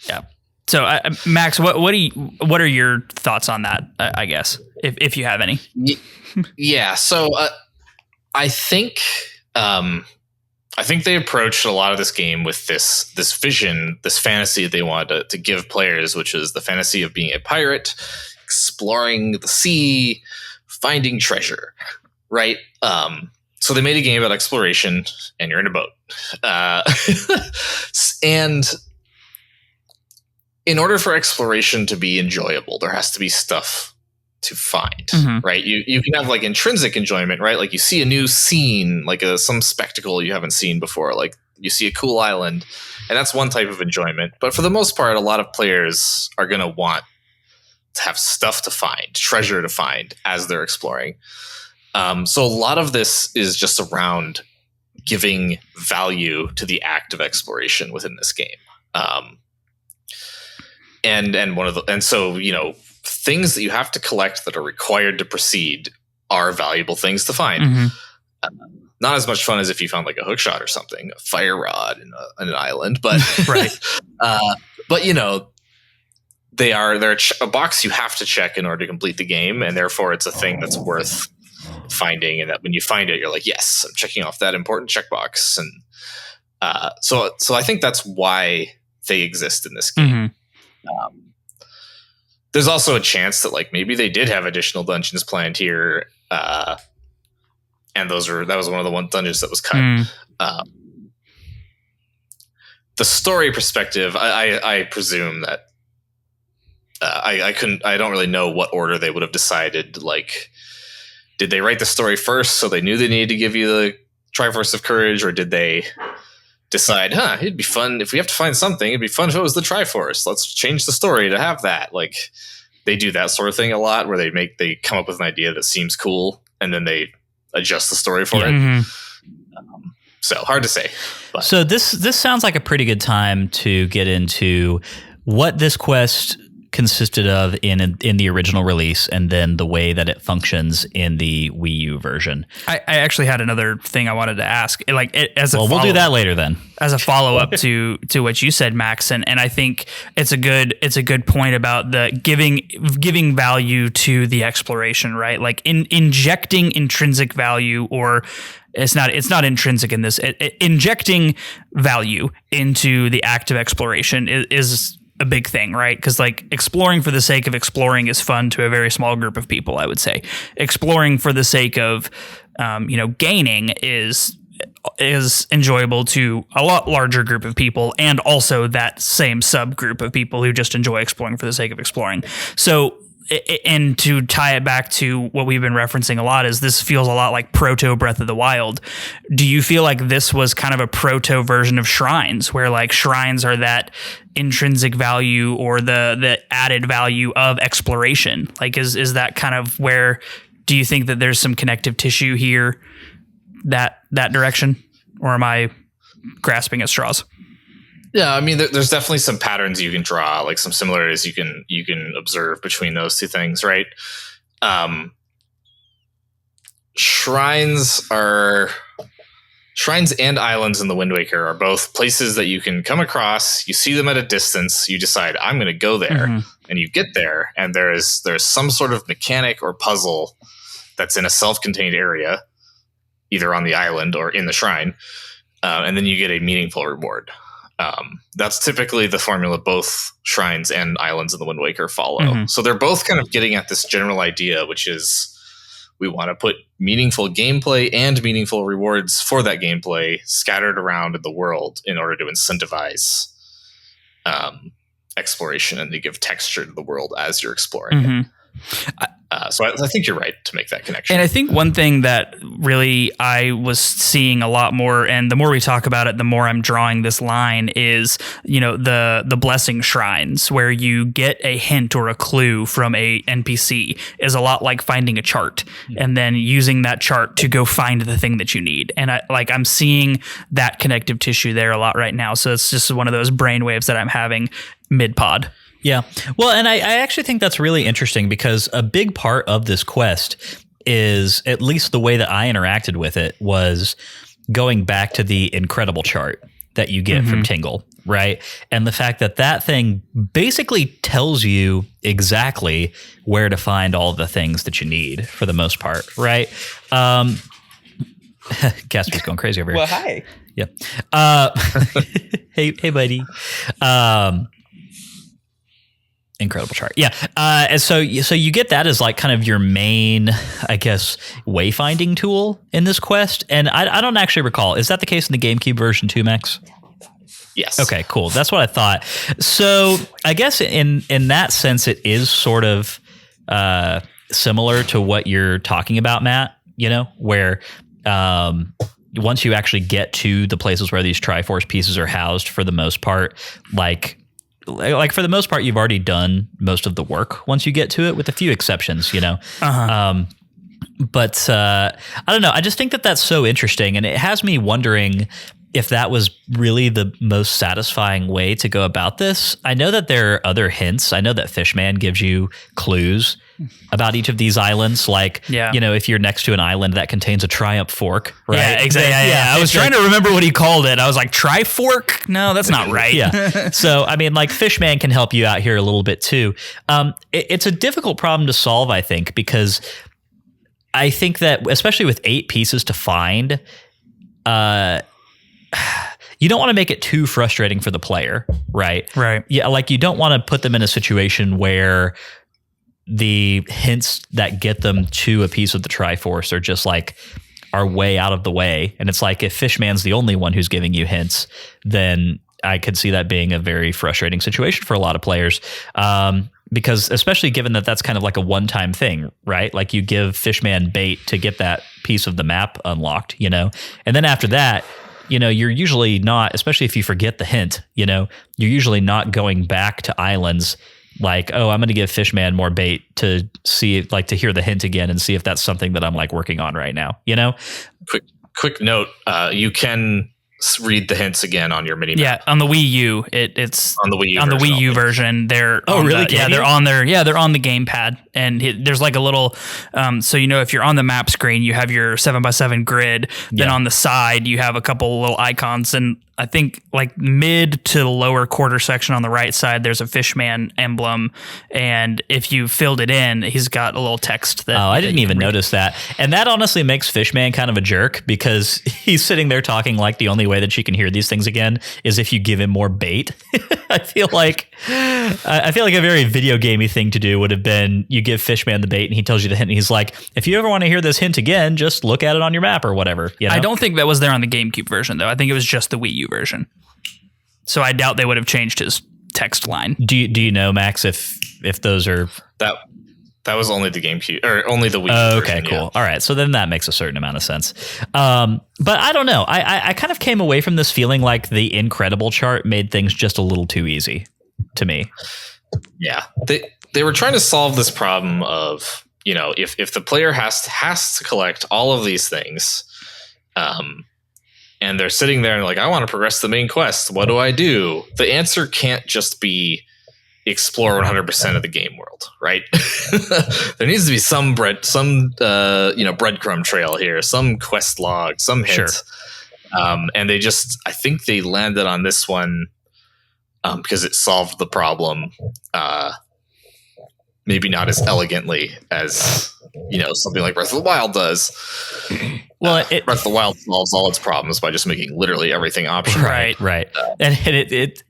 Yeah. So, Max, what are your thoughts on that, I guess, if you have any? Yeah. So I think they approached a lot of this game with this vision, this fantasy they wanted to give players, which is the fantasy of being a pirate, exploring the sea, finding treasure, right? So they made a game about exploration, and you're in a boat. And in order for exploration to be enjoyable, there has to be stuff to find, mm-hmm. right? You can have like intrinsic enjoyment, right? Like you see a new scene, like some spectacle you haven't seen before, like you see a cool island, and that's one type of enjoyment. But for the most part, a lot of players are going to want to have stuff to find, treasure to find as they're exploring. So a lot of this is just around giving value to the act of exploration within this game. And so, things that you have to collect that are required to proceed are valuable things to find. Mm-hmm. Not as much fun as if you found like a hookshot or something, a fire rod in an island, but right. But they're a box you have to check in order to complete the game, and therefore it's a thing that's worth finding. And that when you find it, you're like, yes, I'm checking off that important checkbox. And so I think that's why they exist in this game. Mm-hmm. there's also a chance that like maybe they did have additional dungeons planned here, and that was one of the dungeons that was cut. The story perspective, I presume that I don't really know what order they would have decided. Like, did they write the story first so they knew they needed to give you the Triforce of Courage, or did they decide, it'd be fun if we have to find something, it'd be fun if it was the Triforce, let's change the story to have that. Like, they do that sort of thing a lot, where they come up with an idea that seems cool and then they adjust the story for it. So hard to say. But. So this sounds like a pretty good time to get into what this quest consisted of in the original release, and then the way that it functions in the Wii U version. I actually had another thing I wanted to ask. We'll do that later then. As a follow up to what you said, Max, and I think it's a good point about the giving value to the exploration, right? Like injecting intrinsic value, or it's not intrinsic in this. Injecting value into the act of exploration is a big thing, right? Because like exploring for the sake of exploring is fun to a very small group of people, I would say. Exploring for the sake of gaining is enjoyable to a lot larger group of people, and also that same subgroup of people who just enjoy exploring for the sake of exploring. So, and to tie it back to what we've been referencing a lot, is this feels a lot like proto Breath of the Wild. Do you feel like this was kind of a proto version of Shrines, where like Shrines are that intrinsic value or the added value of exploration? Like, is that kind of where, do you think that there's some connective tissue here, that direction, or am I grasping at straws? Yeah, I mean, there's definitely some patterns you can draw, like some similarities you can observe between those two things, right? Shrines and islands in the Wind Waker are both places that you can come across. You see them at a distance. You decide, I'm going to go there, and you get there, and there's some sort of mechanic or puzzle that's in a self-contained area, either on the island or in the shrine, and then you get a meaningful reward. That's typically the formula both Shrines and Islands in the Wind Waker follow. So they're both kind of getting at this general idea, which is we want to put meaningful gameplay and meaningful rewards for that gameplay scattered around in the world in order to incentivize exploration and to give texture to the world as you're exploring it. So I think you're right to make that connection. And I think one thing that really I was seeing a lot more, and the more we talk about it, the more I'm drawing this line, is, the blessing shrines, where you get a hint or a clue from a NPC, is a lot like finding a chart and then using that chart to go find the thing that you need. And I'm seeing that connective tissue there a lot right now. So it's just one of those brainwaves that I'm having mid-pod. Yeah. Well, and I actually think that's really interesting, because a big part of this quest is, at least the way that I interacted with it, was going back to the incredible chart that you get from Tingle, right? And the fact that thing basically tells you exactly where to find all the things that you need, for the most part, right? Casper's going crazy over here. Well, hi. Yeah. Hey, buddy. Incredible chart. Yeah. And so you get that as like kind of your main, I guess, wayfinding tool in this quest. And I don't actually recall. Is that the case in the GameCube version too, Max? Yes. Okay, cool. That's what I thought. So I guess in that sense, it is sort of similar to what you're talking about, Matt, where once you actually get to the places where these Triforce pieces are housed, for the most part, like for the most part, you've already done most of the work once you get to it, with a few exceptions, But I don't know. I just think that that's so interesting, and it has me wondering if that was really the most satisfying way to go about this. I know that there are other hints. I know that Fishman gives you clues about each of these islands. Like, if you're next to an island that contains a Triumph Fork, right? Yeah, exactly. Yeah. I was trying to remember what he called it. I was like, Trifork? No, that's not right. Yeah. So, I mean, like, Fishman can help you out here a little bit too. It's a difficult problem to solve, I think, because I think that, especially with 8 pieces to find, you don't want to make it too frustrating for the player, right? Right. Yeah, like, you don't want to put them in a situation where the hints that get them to a piece of the Triforce are just like are way out of the way. And it's like if Fishman's the only one who's giving you hints, then I could see that being a very frustrating situation for a lot of players. Because especially given that that's kind of like a one-time thing, right? Like you give Fishman bait to get that piece of the map unlocked, you know? And then after that, you know, you're usually not, especially if you forget the hint, you know, you're usually not going back to islands like, oh, I'm going to give Fishman more bait to see, like, to hear the hint again and see if that's something that I'm like working on right now, you know? Quick note, you can read the hints again on your mini map. Yeah, on the Wii U, it's on the Wii U on the version Wii U only. version. They're really? they're on their they're on the gamepad, and there's like a little so you know if you're on the map screen, you have your 7x7 grid. Then on the side, you have a couple little icons, and I think like mid to lower quarter section on the right side, there's a Fishman emblem, and if you filled it in, he's got a little text that. Oh, I didn't even notice that, and that honestly makes Fishman kind of a jerk because he's sitting there talking like the only way that she can hear these things again is if you give him more bait. I feel like a very video gamey thing to do would have been you give Fishman the bait and he tells you the hint and he's like, if you ever want to hear this hint again, just look at it on your map or whatever. You know? I don't think that was there on the GameCube version though. I think it was just the Wii U version. So I doubt they would have changed his text line. Do you know, Max, if those are that was only the GameCube or only the Wii U Oh, version, okay, cool. yeah. All right. So then that makes a certain amount of sense. But I don't know. I kind of came away from this feeling like the Incredible chart made things just a little too easy to me. Yeah. They were trying to solve this problem of, you know, if the player has to collect all of these things, and they're sitting there and like, I want to progress the main quest. What do I do? The answer can't just be explore 100% of the game world, right? There needs to be some breadcrumb trail here, some quest log, some hints. Sure. And I think they landed on this one because it solved the problem. Maybe not as elegantly as, you know, something like Breath of the Wild does. Well, Breath of the Wild solves all its problems by just making literally everything optional. Right. And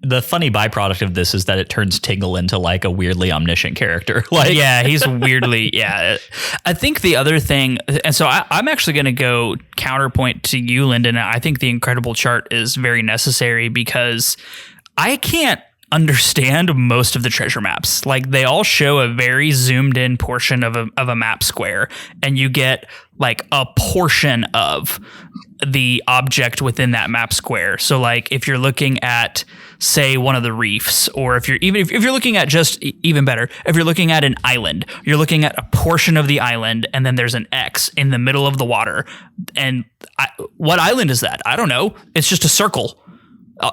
the funny byproduct of this is that it turns Tingle into like a weirdly omniscient character. Like, yeah, he's weirdly, yeah. I think the other thing, and so I'm actually going to go counterpoint to you, Lyndon. I think the Incredible chart is very necessary because I can't understand most of the treasure maps. Like they all show a very zoomed in portion of a map square, and you get like a portion of the object within that map square. So like if you're looking at say one of the reefs, or if you're looking at just even better, if you're looking at an island, you're looking at a portion of the island and then there's an X in the middle of the water. And what island is that? I don't know. It's just a circle.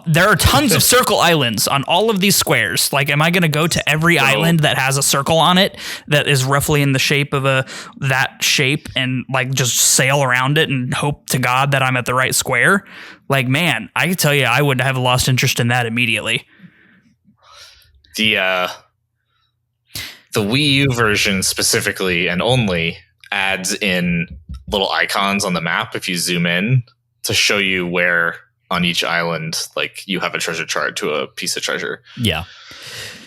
There are tons of circle islands on all of these squares. Like, am I going to go to every island that has a circle on it that is roughly in the shape of that shape and like just sail around it and hope to God that I'm at the right square? Like, man, I can tell you, I would have lost interest in that immediately. The Wii U version specifically and only adds in little icons on the map if you zoom in to show you where on each island, like you have a treasure chart to a piece of treasure. Yeah.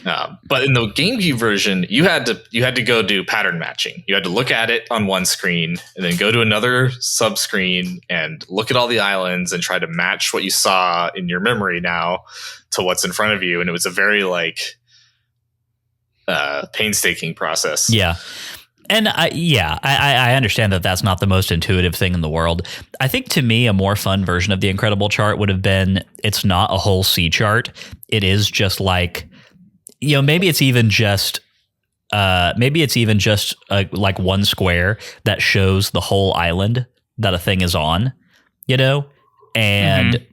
But in the GameCube version, you had to go do pattern matching. You had to look at it on one screen and then go to another sub screen and look at all the islands and try to match what you saw in your memory now to what's in front of you. And it was a very like painstaking process. Yeah. And I understand that that's not the most intuitive thing in the world. I think to me, a more fun version of the Incredible chart would have been, it's not a whole sea chart. It is just like, you know, maybe it's even just like one square that shows the whole island that a thing is on, you know, and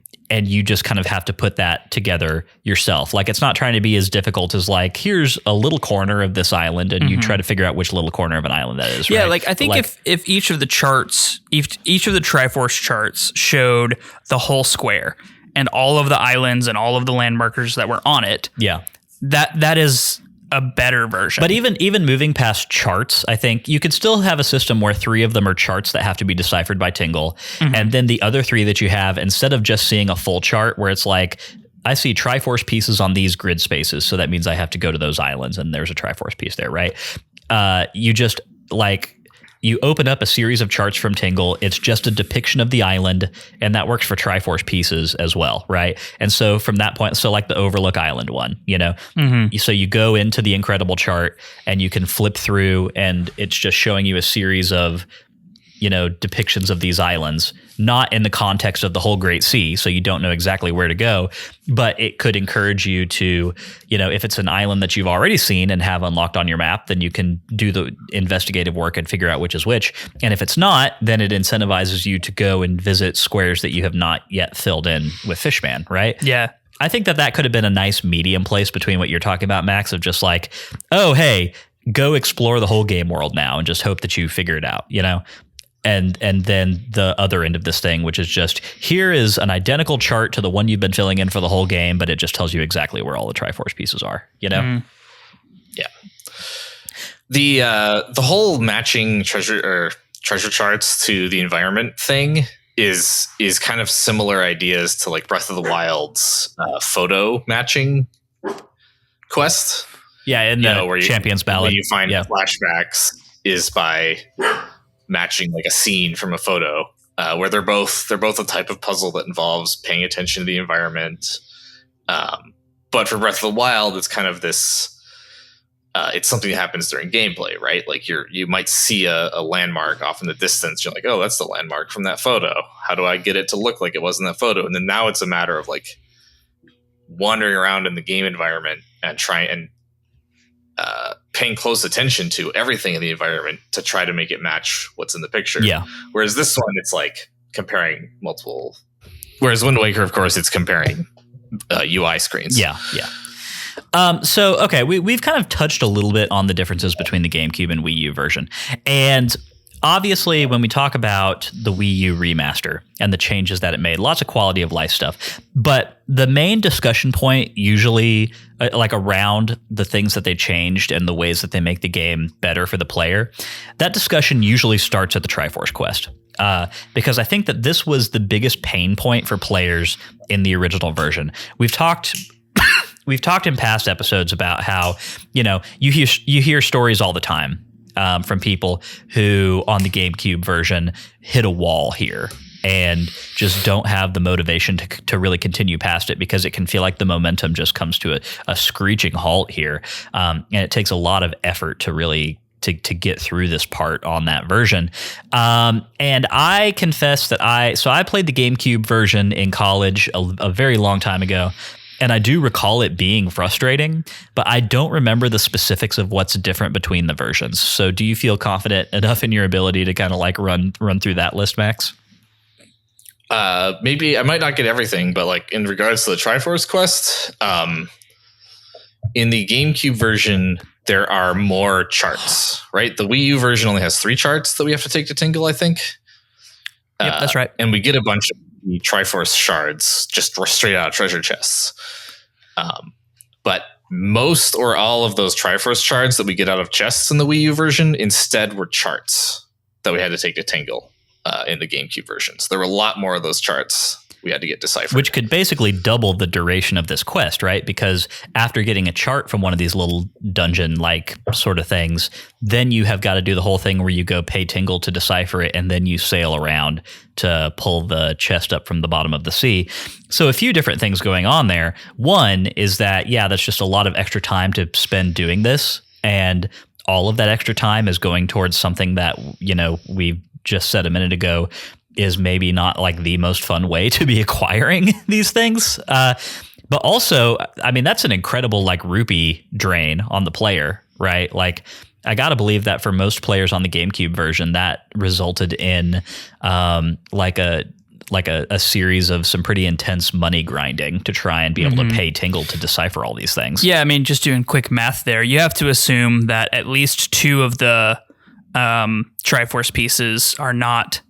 you just kind of have to put that together yourself. Like it's not trying to be as difficult as like, here's a little corner of this island and you try to figure out which little corner of an island that is. Yeah. Right? Like I think if each of the charts, each of the Triforce charts showed the whole square and all of the islands and all of the land markers that were on it. Yeah. That is a better version. But even moving past charts, I think you could still have a system where 3 of them are charts that have to be deciphered by Tingle. And then the other 3 that you have, instead of just seeing a full chart where it's like, I see Triforce pieces on these grid spaces, so that means I have to go to those islands and there's a Triforce piece there, right? you just like you open up a series of charts from Tingle. It's just a depiction of the island, and that works for Triforce pieces as well, right? And so from that point, so like the Overlook Island one, so you go into the Incredible chart and you can flip through, and it's just showing you a series of depictions of these islands, not in the context of the whole Great Sea, so you don't know exactly where to go, but it could encourage you to, if it's an island that you've already seen and have unlocked on your map, then you can do the investigative work and figure out which is which. And if it's not, then it incentivizes you to go and visit squares that you have not yet filled in with Fishman, right? Yeah. I think that could have been a nice medium place between what you're talking about, Max, of just like, oh, hey, go explore the whole game world now and just hope that you figure it out, And then the other end of this thing, which is just, here is an identical chart to the one you've been filling in for the whole game, but it just tells you exactly where all the Triforce pieces are, Yeah. The whole matching treasure charts to the environment thing is kind of similar ideas to like Breath of the Wild's photo matching quest. Yeah, in the where Champion's Ballad. Where you find flashbacks is by matching like a scene from a photo, where they're both a type of puzzle that involves paying attention to the environment. But for Breath of the Wild, it's kind of this. It's something that happens during gameplay, right? Like you might see a landmark off in the distance. You're like, oh, that's the landmark from that photo. How do I get it to look like it was in that photo? And then now it's a matter of like wandering around in the game environment and paying close attention to everything in the environment to try to make it match what's in the picture. Yeah. Whereas this one, it's like comparing multiple. Whereas Wind Waker, of course, it's comparing UI screens. Yeah. So, okay, we've kind of touched a little bit on the differences between the GameCube and Wii U version. And obviously, when we talk about the Wii U remaster and the changes that it made, lots of quality of life stuff. But the main discussion point usually like around the things that they changed and the ways that they make the game better for the player, that discussion usually starts at the Triforce Quest. Because I think that this was the biggest pain point for players in the original version. We've talked in past episodes about how, you hear stories all the time from people who on the GameCube version hit a wall here and just don't have the motivation to really continue past it because it can feel like the momentum just comes to a screeching halt here. And it takes a lot of effort to really to get through this part on that version. And I confess that I played the GameCube version in college a very long time ago. And I do recall it being frustrating, but I don't remember the specifics of what's different between the versions. So do you feel confident enough in your ability to kind of like run through that list, Max? Maybe I might not get everything, but like in regards to the Triforce Quest, in the GameCube version, there are more charts, right? The Wii U version only has 3 charts that we have to take to Tingle, I think. Yep, that's right. And we get a bunch of the Triforce shards just straight out of treasure chests. But most or all of those Triforce shards that we get out of chests in the Wii U version instead were charts that we had to take to Tingle in the GameCube version. So there were a lot more of those charts we had to get deciphered. Which could basically double the duration of this quest, right? Because after getting a chart from one of these little dungeon-like sort of things, then you have got to do the whole thing where you go pay Tingle to decipher it, and then you sail around to pull the chest up from the bottom of the sea. So a few different things going on there. One is that, that's just a lot of extra time to spend doing this, and all of that extra time is going towards something that, we just said a minute ago is maybe not like the most fun way to be acquiring these things. But also, I mean, that's an incredible like rupee drain on the player, right? Like I got to believe that for most players on the GameCube version, that resulted in like a series of some pretty intense money grinding to try and be able to pay Tingle to decipher all these things. Yeah, I mean, just doing quick math there, you have to assume that at least 2 of the Triforce pieces are not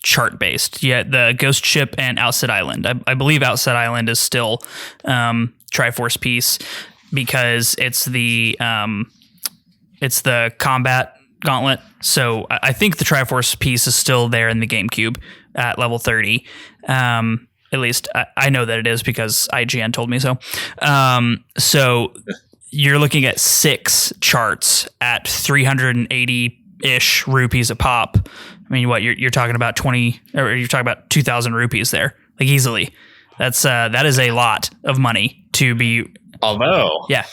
chart based. Yeah, the Ghost Ship and Outset Island. I believe Outset Island is still Triforce piece because it's the combat gauntlet. So I think the Triforce piece is still there in the GameCube at level 30. At least I know that it is because IGN told me so. So you're looking at 6 charts at 380-ish rupees a pop. I mean, what you're talking about 20, or you're talking about 2,000 rupees there, like easily. That is a lot of money to be. Although, yeah,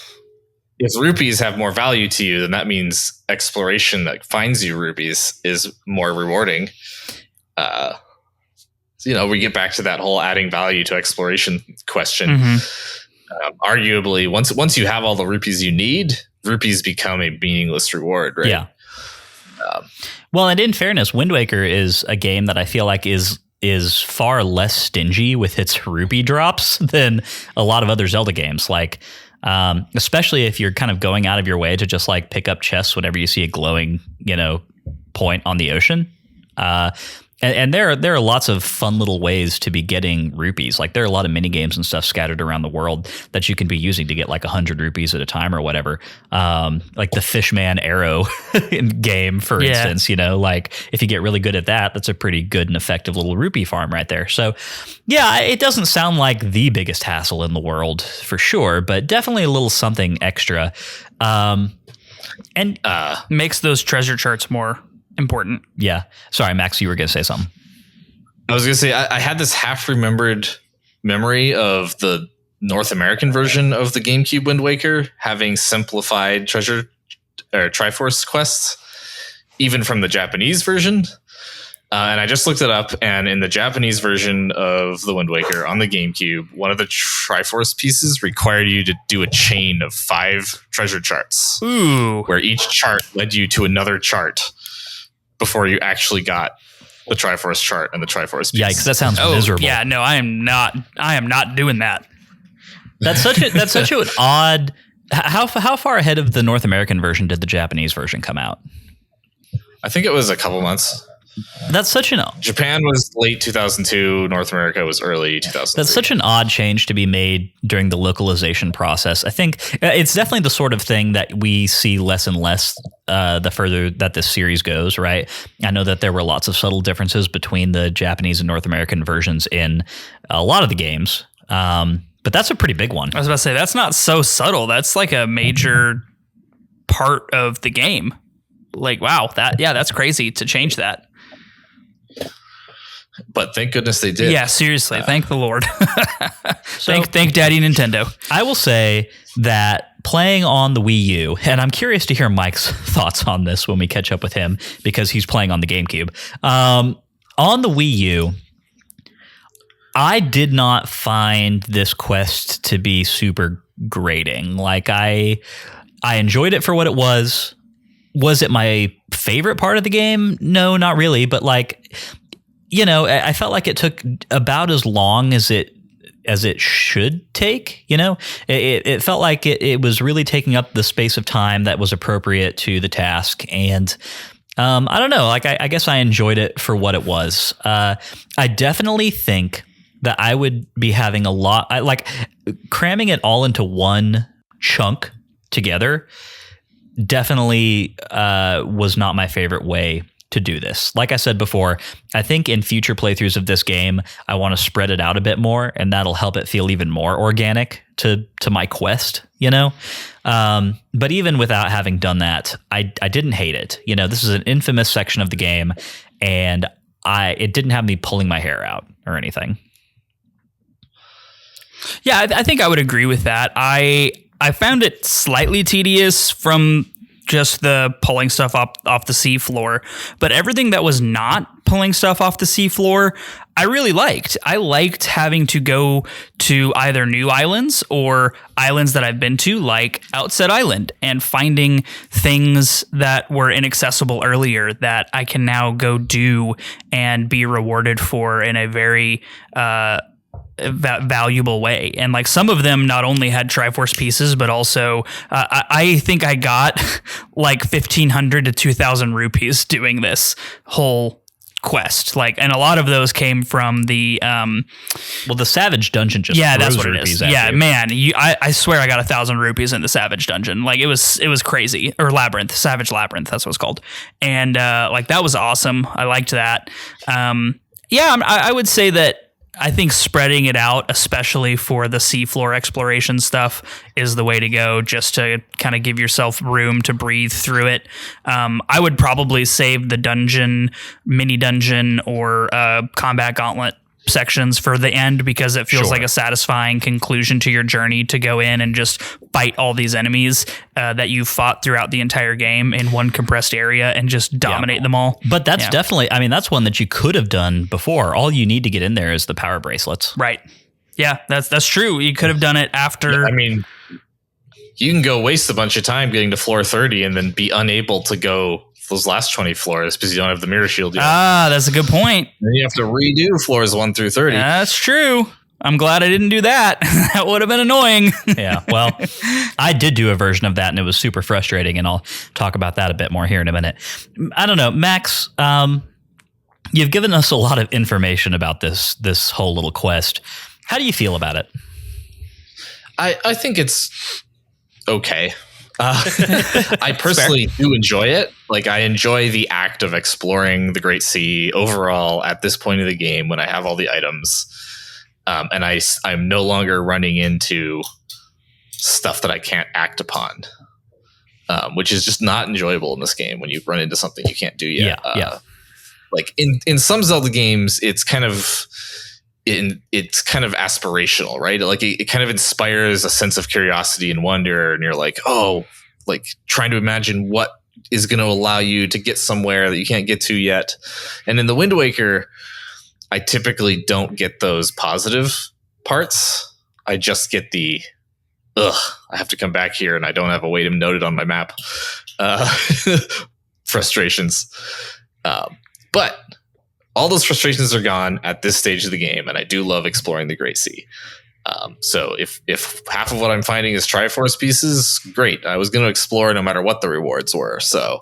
if rupees have more value to you, then that means exploration that finds you rupees is more rewarding. We get back to that whole adding value to exploration question. Arguably, once you have all the rupees you need, rupees become a meaningless reward, right? Yeah. Well, and in fairness, Wind Waker is a game that I feel like is far less stingy with its rupee drops than a lot of other Zelda games. Like, especially if you're kind of going out of your way to just like pick up chests whenever you see a glowing, point on the ocean. And there are lots of fun little ways to be getting rupees. Like there are a lot of mini games and stuff scattered around the world that you can be using to get like 100 rupees at a time or whatever. Like the Fishman arrow game, for instance, like if you get really good at that, that's a pretty good and effective little rupee farm right there. So yeah, it doesn't sound like the biggest hassle in the world for sure, but definitely a little something extra. And makes those treasure charts more important. Yeah. Sorry, Max, you were going to say something. I was going to say, I had this half-remembered memory of the North American version of the GameCube Wind Waker having simplified treasure or Triforce quests, even from the Japanese version. And I just looked it up, and in the Japanese version of the Wind Waker on the GameCube, one of the Triforce pieces required you to do a chain of 5 treasure charts. Ooh. Where each chart led you to another chart before you actually got the Triforce chart and the Triforce piece. Yikes, that sounds miserable. Yeah, no, I am not doing that. That's such an odd. How far ahead of the North American version did the Japanese version come out? I think it was a couple months. That's such an. Japan was late 2002. North America was early 2003. That's such an odd change to be made during the localization process. I think it's definitely the sort of thing that we see less and less the further that this series goes, right? I know that there were lots of subtle differences between the Japanese and North American versions in a lot of the games, but that's a pretty big one. I was about to say, that's not so subtle. That's like a major part of the game. Like, wow, that's crazy to change that. But thank goodness they did. Yeah, seriously. Thank the Lord. Thank Daddy Nintendo. I will say that playing on the Wii U, and I'm curious to hear Mike's thoughts on this when we catch up with him because he's playing on the GameCube. On the Wii U, I did not find this quest to be super grating. Like I enjoyed it for what it was. Was it my favorite part of the game? No, not really. But like, I felt like it took about as long as it should take. It felt like it was really taking up the space of time that was appropriate to the task. And I don't know, like I guess I enjoyed it for what it was. I definitely think that I would be having a lot. I like cramming it all into one chunk together. Definitely was not my favorite way to do this. Like I said before, I think in future playthroughs of this game, I want to spread it out a bit more, and that'll help it feel even more organic to my quest, But even without having done that, I didn't hate it. This is an infamous section of the game, and it didn't have me pulling my hair out or anything. Yeah, I think I would agree with that. I found it slightly tedious from just the pulling stuff off the seafloor, but everything that was not pulling stuff off the seafloor, I really liked. I liked having to go to either new islands or islands that I've been to, like Outset Island, and finding things that were inaccessible earlier that I can now go do and be rewarded for in a very valuable way. And like some of them not only had Triforce pieces, but also I think I got like 1,500 to 2,000 rupees doing this whole quest. Like, and a lot of those came from the the Savage Dungeon. That's what it is. Yeah, man, I swear I got 1,000 rupees in the Savage Dungeon. Like it was crazy. Or Savage Labyrinth, that's what it's called. And like that was awesome. I liked that. I would say that I think spreading it out, especially for the seafloor exploration stuff, is the way to go, just to kind of give yourself room to breathe through it. I would probably save the dungeon, mini dungeon, or combat gauntlet sections for the end, because it feels like a satisfying conclusion to your journey to go in and just fight all these enemies that you fought throughout the entire game in one compressed area and just dominate them all. But that's definitely, I mean, that's one that you could have done before. All you need to get in there is the power bracelets. Right. Yeah, that's true. You could have done it after. I mean, you can go waste a bunch of time getting to floor 30 and then be unable to go those last 20 floors because you don't have the mirror shield yet. That's a good point. Then you have to redo floors 1 through 30. That's true. I'm glad I didn't do that. That would have been annoying. Yeah, well, I did do a version of that, and it was super frustrating, and I'll talk about that a bit more here in a minute. I don't know, Max, you've given us a lot of information about this whole little quest. How do you feel about it? I think it's okay. I personally do enjoy it. Like, I enjoy the act of exploring the Great Sea overall at this point of the game when I have all the items. And I'm no longer running into stuff that I can't act upon, which is just not enjoyable in this game when you run into something you can't do yet. Like in some Zelda games, it's kind of aspirational, right? Like it kind of inspires a sense of curiosity and wonder, and you're like, oh, like trying to imagine what is going to allow you to get somewhere that you can't get to yet. And in the Wind Waker, I typically don't get those positive parts. I just get the, I have to come back here and I don't have a way to note it on my map. Frustrations. But all those frustrations are gone at this stage of the game, and I do love exploring the Great Sea. So if half of what I'm finding is Triforce pieces, great. I was going to explore no matter what the rewards were. So,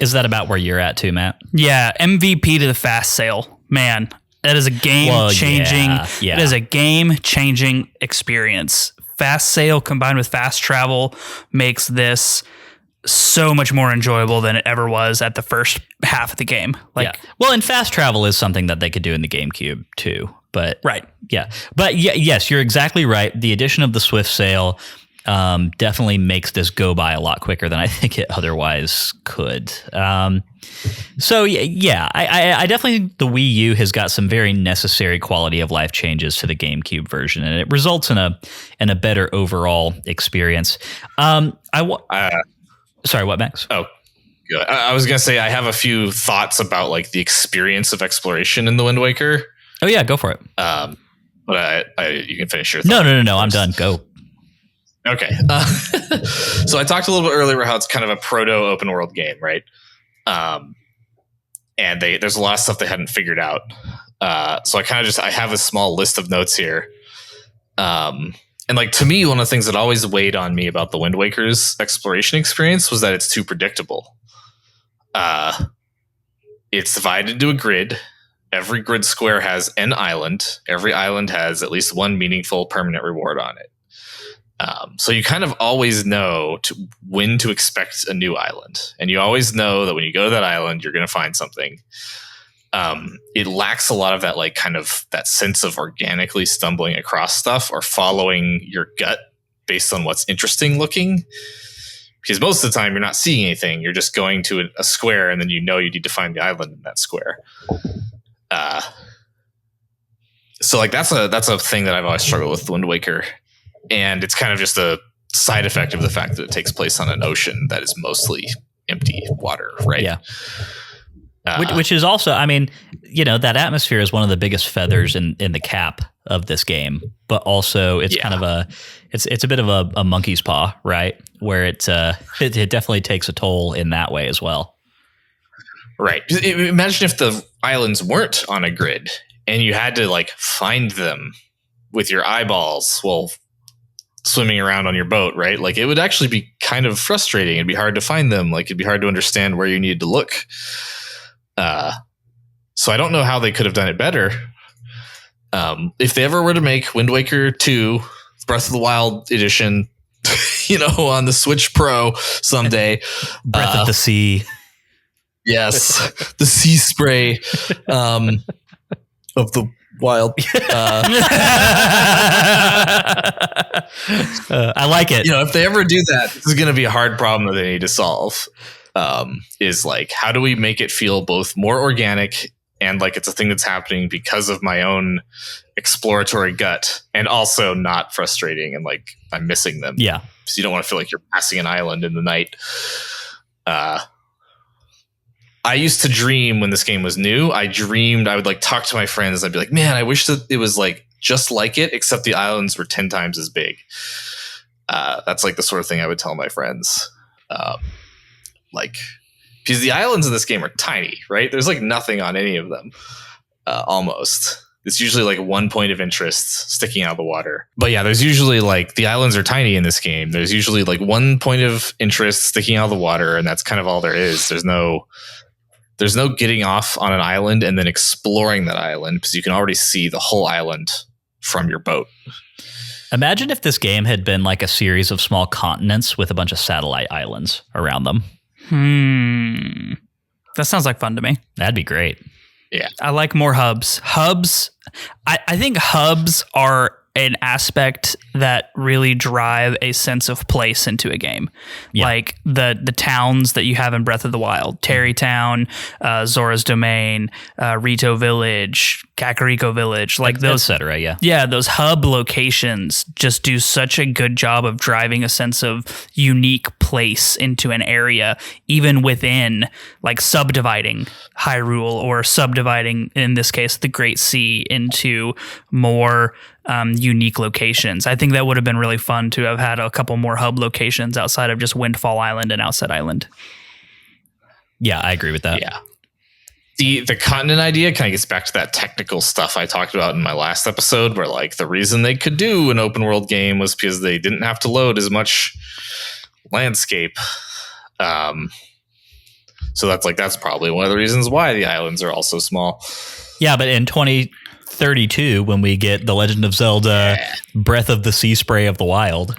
is that about where you're at too, Matt? Yeah, MVP to the fast sail, man. That is a game-changing. Yeah. It is a game-changing experience. Fast sail combined with fast travel makes this so much more enjoyable than it ever was at the first half of the game. Well, and fast travel is something that they could do in the GameCube too. But yes, you're exactly right. The addition of the Swift Sail definitely makes this go by a lot quicker than I think it otherwise could. I definitely think the Wii U has got some very necessary quality of life changes to the GameCube version, and it results in a better overall experience. Sorry, what, Max? Oh, good. I was going to say I have a few thoughts about like the experience of exploration in the Wind Waker. Oh yeah, go for it. But you can finish your thought. No. I'm done. Go. Okay. So I talked a little bit earlier about how it's kind of a proto open world game, right? And there's a lot of stuff they hadn't figured out. So I have a small list of notes here. And like, to me, one of the things that always weighed on me about the Wind Waker's exploration experience was that it's too predictable. It's divided into a grid. Every grid square has an island. Every island has at least one meaningful permanent reward on it. So you kind of always know when to expect a new island. And you always know that when you go to that island, you're going to find something. It lacks a lot of that, like, kind of that sense of organically stumbling across stuff or following your gut based on what's interesting looking. Because most of the time you're not seeing anything. You're just going to a square, and then you need to find the island in that square. So like that's a thing that I've always struggled with Wind Waker, and it's kind of just a side effect of the fact that it takes place on an ocean that is mostly empty water, right? Yeah. Which is also, I mean, that atmosphere is one of the biggest feathers in the cap of this game, but also it's kind of it's a bit of a monkey's paw, right? Where it definitely takes a toll in that way as well. Right. Imagine if the islands weren't on a grid and you had to like find them with your eyeballs while swimming around on your boat, right? Like, it would actually be kind of frustrating. It'd be hard to find them. Like, it'd be hard to understand where you needed to look. So I don't know how they could have done it better. If they ever were to make Wind Waker 2 Breath of the Wild edition, on the Switch Pro someday. Breath of the Sea. Yes, the sea spray of the wild. I like it. You know, if they ever do that, this is going to be a hard problem that they need to solve. Is like, how do we make it feel both more organic and like it's a thing that's happening because of my own exploratory gut, and also not frustrating and like I'm missing them. Yeah. So you don't want to feel like you're passing an island in the night. I used to dream when this game was new. I would like talk to my friends. I'd be like, man, I wish that it was like just like it, except the islands were 10 times as big. That's like the sort of thing I would tell my friends. Like, because the islands in this game are tiny, right? There's like nothing on any of them, almost. It's usually like one point of interest sticking out of the water. But yeah, there's usually like the islands are tiny in this game. There's usually like one point of interest sticking out of the water, and that's kind of all there is. There's no getting off on an island and then exploring that island, because you can already see the whole island from your boat. Imagine if this game had been like a series of small continents with a bunch of satellite islands around them. That sounds like fun to me. That'd be great. Yeah. I like more hubs. I think hubs are an aspect that really drive a sense of place into a game. Yeah. Like the towns that you have in Breath of the Wild, Terrytown, Zora's Domain, Rito Village, Kakariko Village, like those, etc. Yeah. Yeah, those hub locations just do such a good job of driving a sense of unique place into an area, even within like subdividing Hyrule or subdividing, in this case, the Great Sea into more unique locations. I think that would have been really fun to have had a couple more hub locations outside of just Windfall Island and Outset Island. Yeah, I agree with that. Yeah. The continent idea kind of gets back to that technical stuff I talked about in my last episode, where like the reason they could do an open world game was because they didn't have to load as much landscape. So that's probably one of the reasons why the islands are also small. Yeah, but in 2032, when we get The Legend of Zelda Breath of the Sea Spray of the Wild,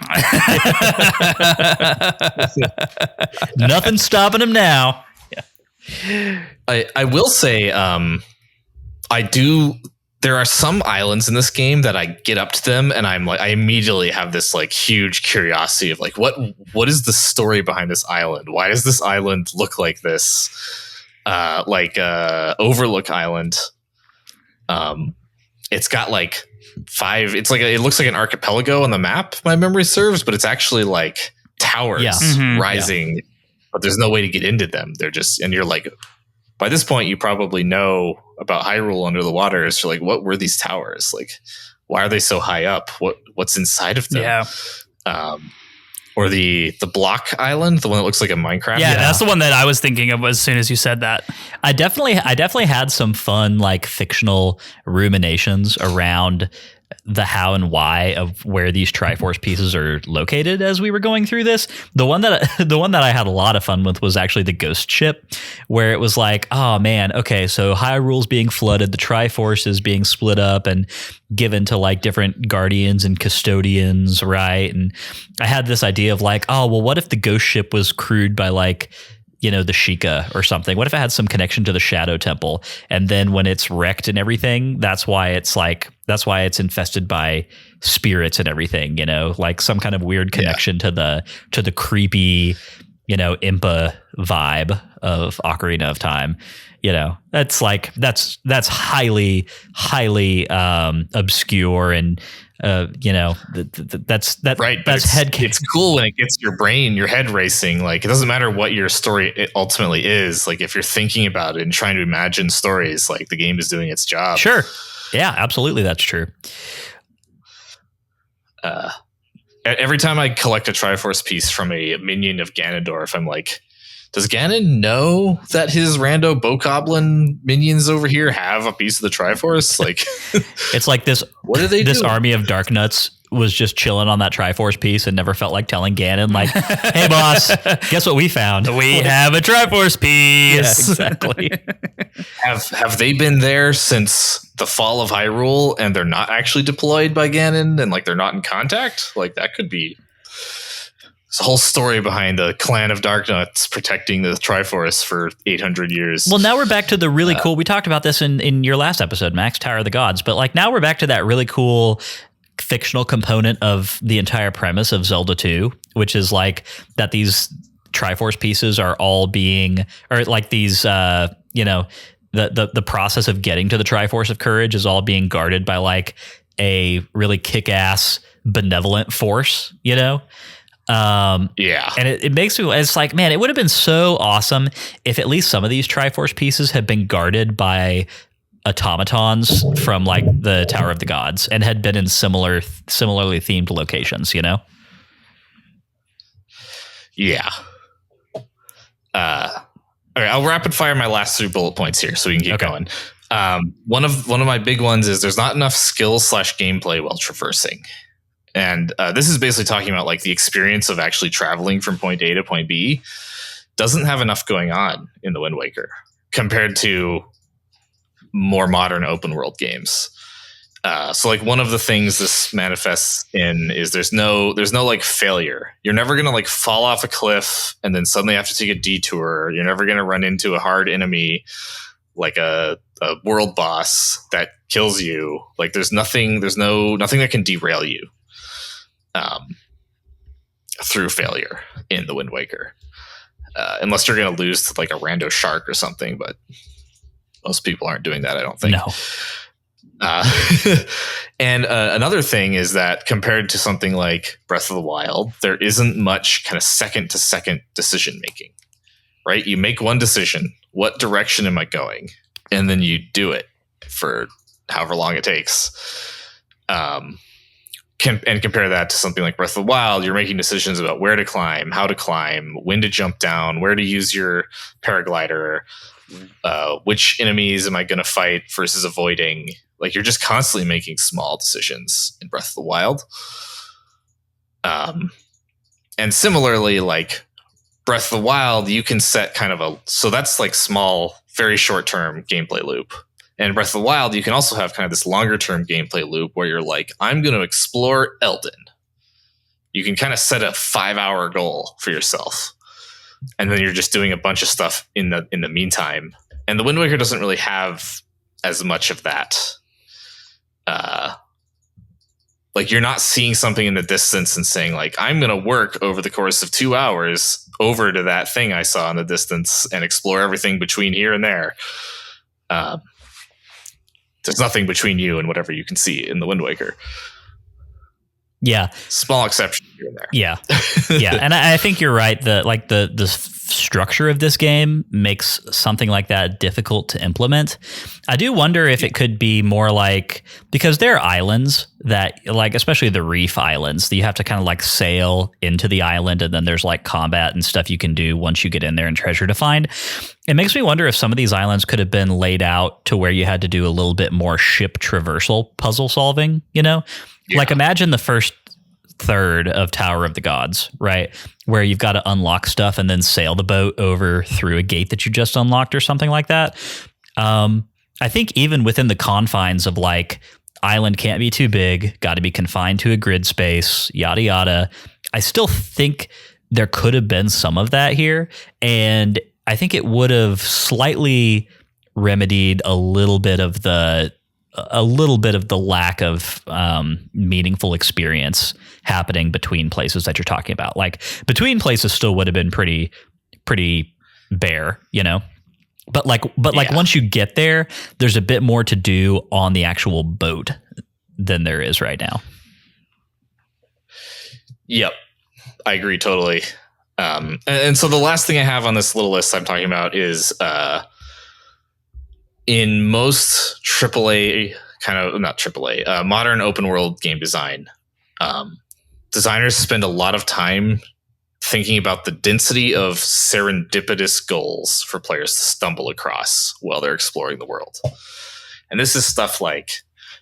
nothing's stopping him now. I will say, there are some islands in this game that I get up to them and I'm like, I immediately have this like huge curiosity of like, what is the story behind this island? Why does this island look like this? Overlook Island. It's got like it looks like an archipelago on the map, my memory serves, but it's actually like towers rising, but there's no way to get into them. They're just, and you're like, by this point, you probably know about Hyrule under the water. So like, what were these towers? Like, why are they so high up? What's inside of them? Yeah. Or the block island, the one that looks like a Minecraft. Yeah, that's the one that I was thinking of as soon as you said that. I definitely had some fun like fictional ruminations around the how and why of where these Triforce pieces are located as we were going through this. The one that I had a lot of fun with was actually the ghost ship, where it was like, oh man, okay, so Hyrule's being flooded, the Triforce is being split up and given to like different guardians and custodians, right? And I had this idea of like, oh well, what if the ghost ship was crewed by like, the Sheikah or something? What if it had some connection to the Shadow Temple? And then when it's wrecked and everything, that's why it's infested by spirits and everything, like some kind of weird connection to the creepy, Impa vibe of Ocarina of Time. That's highly, highly obscure and that's right. That's head. It's cool when it gets your head racing. Like it doesn't matter what your story ultimately is. Like if you're thinking about it and trying to imagine stories, like the game is doing its job. Sure. Yeah, absolutely. That's true. Every time I collect a Triforce piece from a minion of Ganondorf, I'm like, does Ganon know that his rando Bokoblin minions over here have a piece of the Triforce? Like, it's like this. What do they do? This army of Darknuts was just chilling on that Triforce piece and never felt like telling Ganon, like, "Hey, boss, guess what we found? We have a Triforce piece." Yeah, exactly. Have they been there since the fall of Hyrule and they're not actually deployed by Ganon and like they're not in contact? Like that could be There's a whole story behind the clan of Darknuts protecting the Triforce for 800 years. Well, now we're back to the really cool. We talked about this in your last episode, Max, Tower of the Gods. But like now we're back to that really cool fictional component of the entire premise of Zelda 2, which is like that these Triforce pieces are all being, or like these, the process of getting to the Triforce of Courage is all being guarded by like a really kick-ass benevolent force, and it makes me, it's like, man, it would have been so awesome if at least some of these Triforce pieces had been guarded by automatons from like the Tower of the Gods and had been in similarly themed locations, Yeah. All right, I'll rapid fire my last 3 bullet points here so we can keep going. One of my big ones is there's not enough skill/gameplay while traversing. And this is basically talking about like the experience of actually traveling from point A to point B doesn't have enough going on in the Wind Waker compared to more modern open world games. So like one of the things this manifests in is there's no like failure. You're never going to like fall off a cliff and then suddenly have to take a detour. You're never going to run into a hard enemy like a world boss that kills you. Like there's nothing that can derail you through failure in the Wind Waker. Unless you're going to lose to like a rando shark or something, but most people aren't doing that, I don't think. No. And another thing is that compared to something like Breath of the Wild, there isn't much kind of second to second decision making, right? You make one decision. What direction am I going? And then you do it for however long it takes. And compare that to something like Breath of the Wild, you're making decisions about where to climb, how to climb, when to jump down, where to use your paraglider, which enemies am I going to fight versus avoiding. Like you're just constantly making small decisions in Breath of the Wild. And similarly, like Breath of the Wild, you can set kind of so that's like small, very short-term gameplay loop. And Breath of the Wild, you can also have kind of this longer-term gameplay loop where you're like, I'm going to explore Eldin. You can kind of set a 5-hour goal for yourself. And then you're just doing a bunch of stuff in the meantime. And the Wind Waker doesn't really have as much of that. Like you're not seeing something in the distance and saying like, I'm going to work over the course of 2 hours over to that thing I saw in the distance and explore everything between here and there. There's nothing between you and whatever you can see in the Wind Waker. Yeah. Small exception here and there. Yeah. Yeah. And I think you're right. The structure of this game makes something like that difficult to implement. I do wonder if it could be more like, because there are islands that like, especially the reef islands, that you have to kind of like sail into the island. And then there's like combat and stuff you can do once you get in there and treasure to find. It makes me wonder if some of these islands could have been laid out to where you had to do a little bit more ship traversal puzzle solving, Yeah. Like imagine the first third of Tower of the Gods, right? Where you've got to unlock stuff and then sail the boat over through a gate that you just unlocked or something like that. I think even within the confines of like island can't be too big, got to be confined to a grid space, yada, yada. I still think there could have been some of that here. And I think it would have slightly remedied a little bit of the lack of meaningful experience happening between places that you're talking about. Like between places still would have been pretty bare, But like once you get there, there's a bit more to do on the actual boat than there is right now. Yep, I agree totally. And so the last thing I have on this little list I'm talking about is in most AAA modern open world game design, designers spend a lot of time thinking about the density of serendipitous goals for players to stumble across while they're exploring the world. And this is stuff like,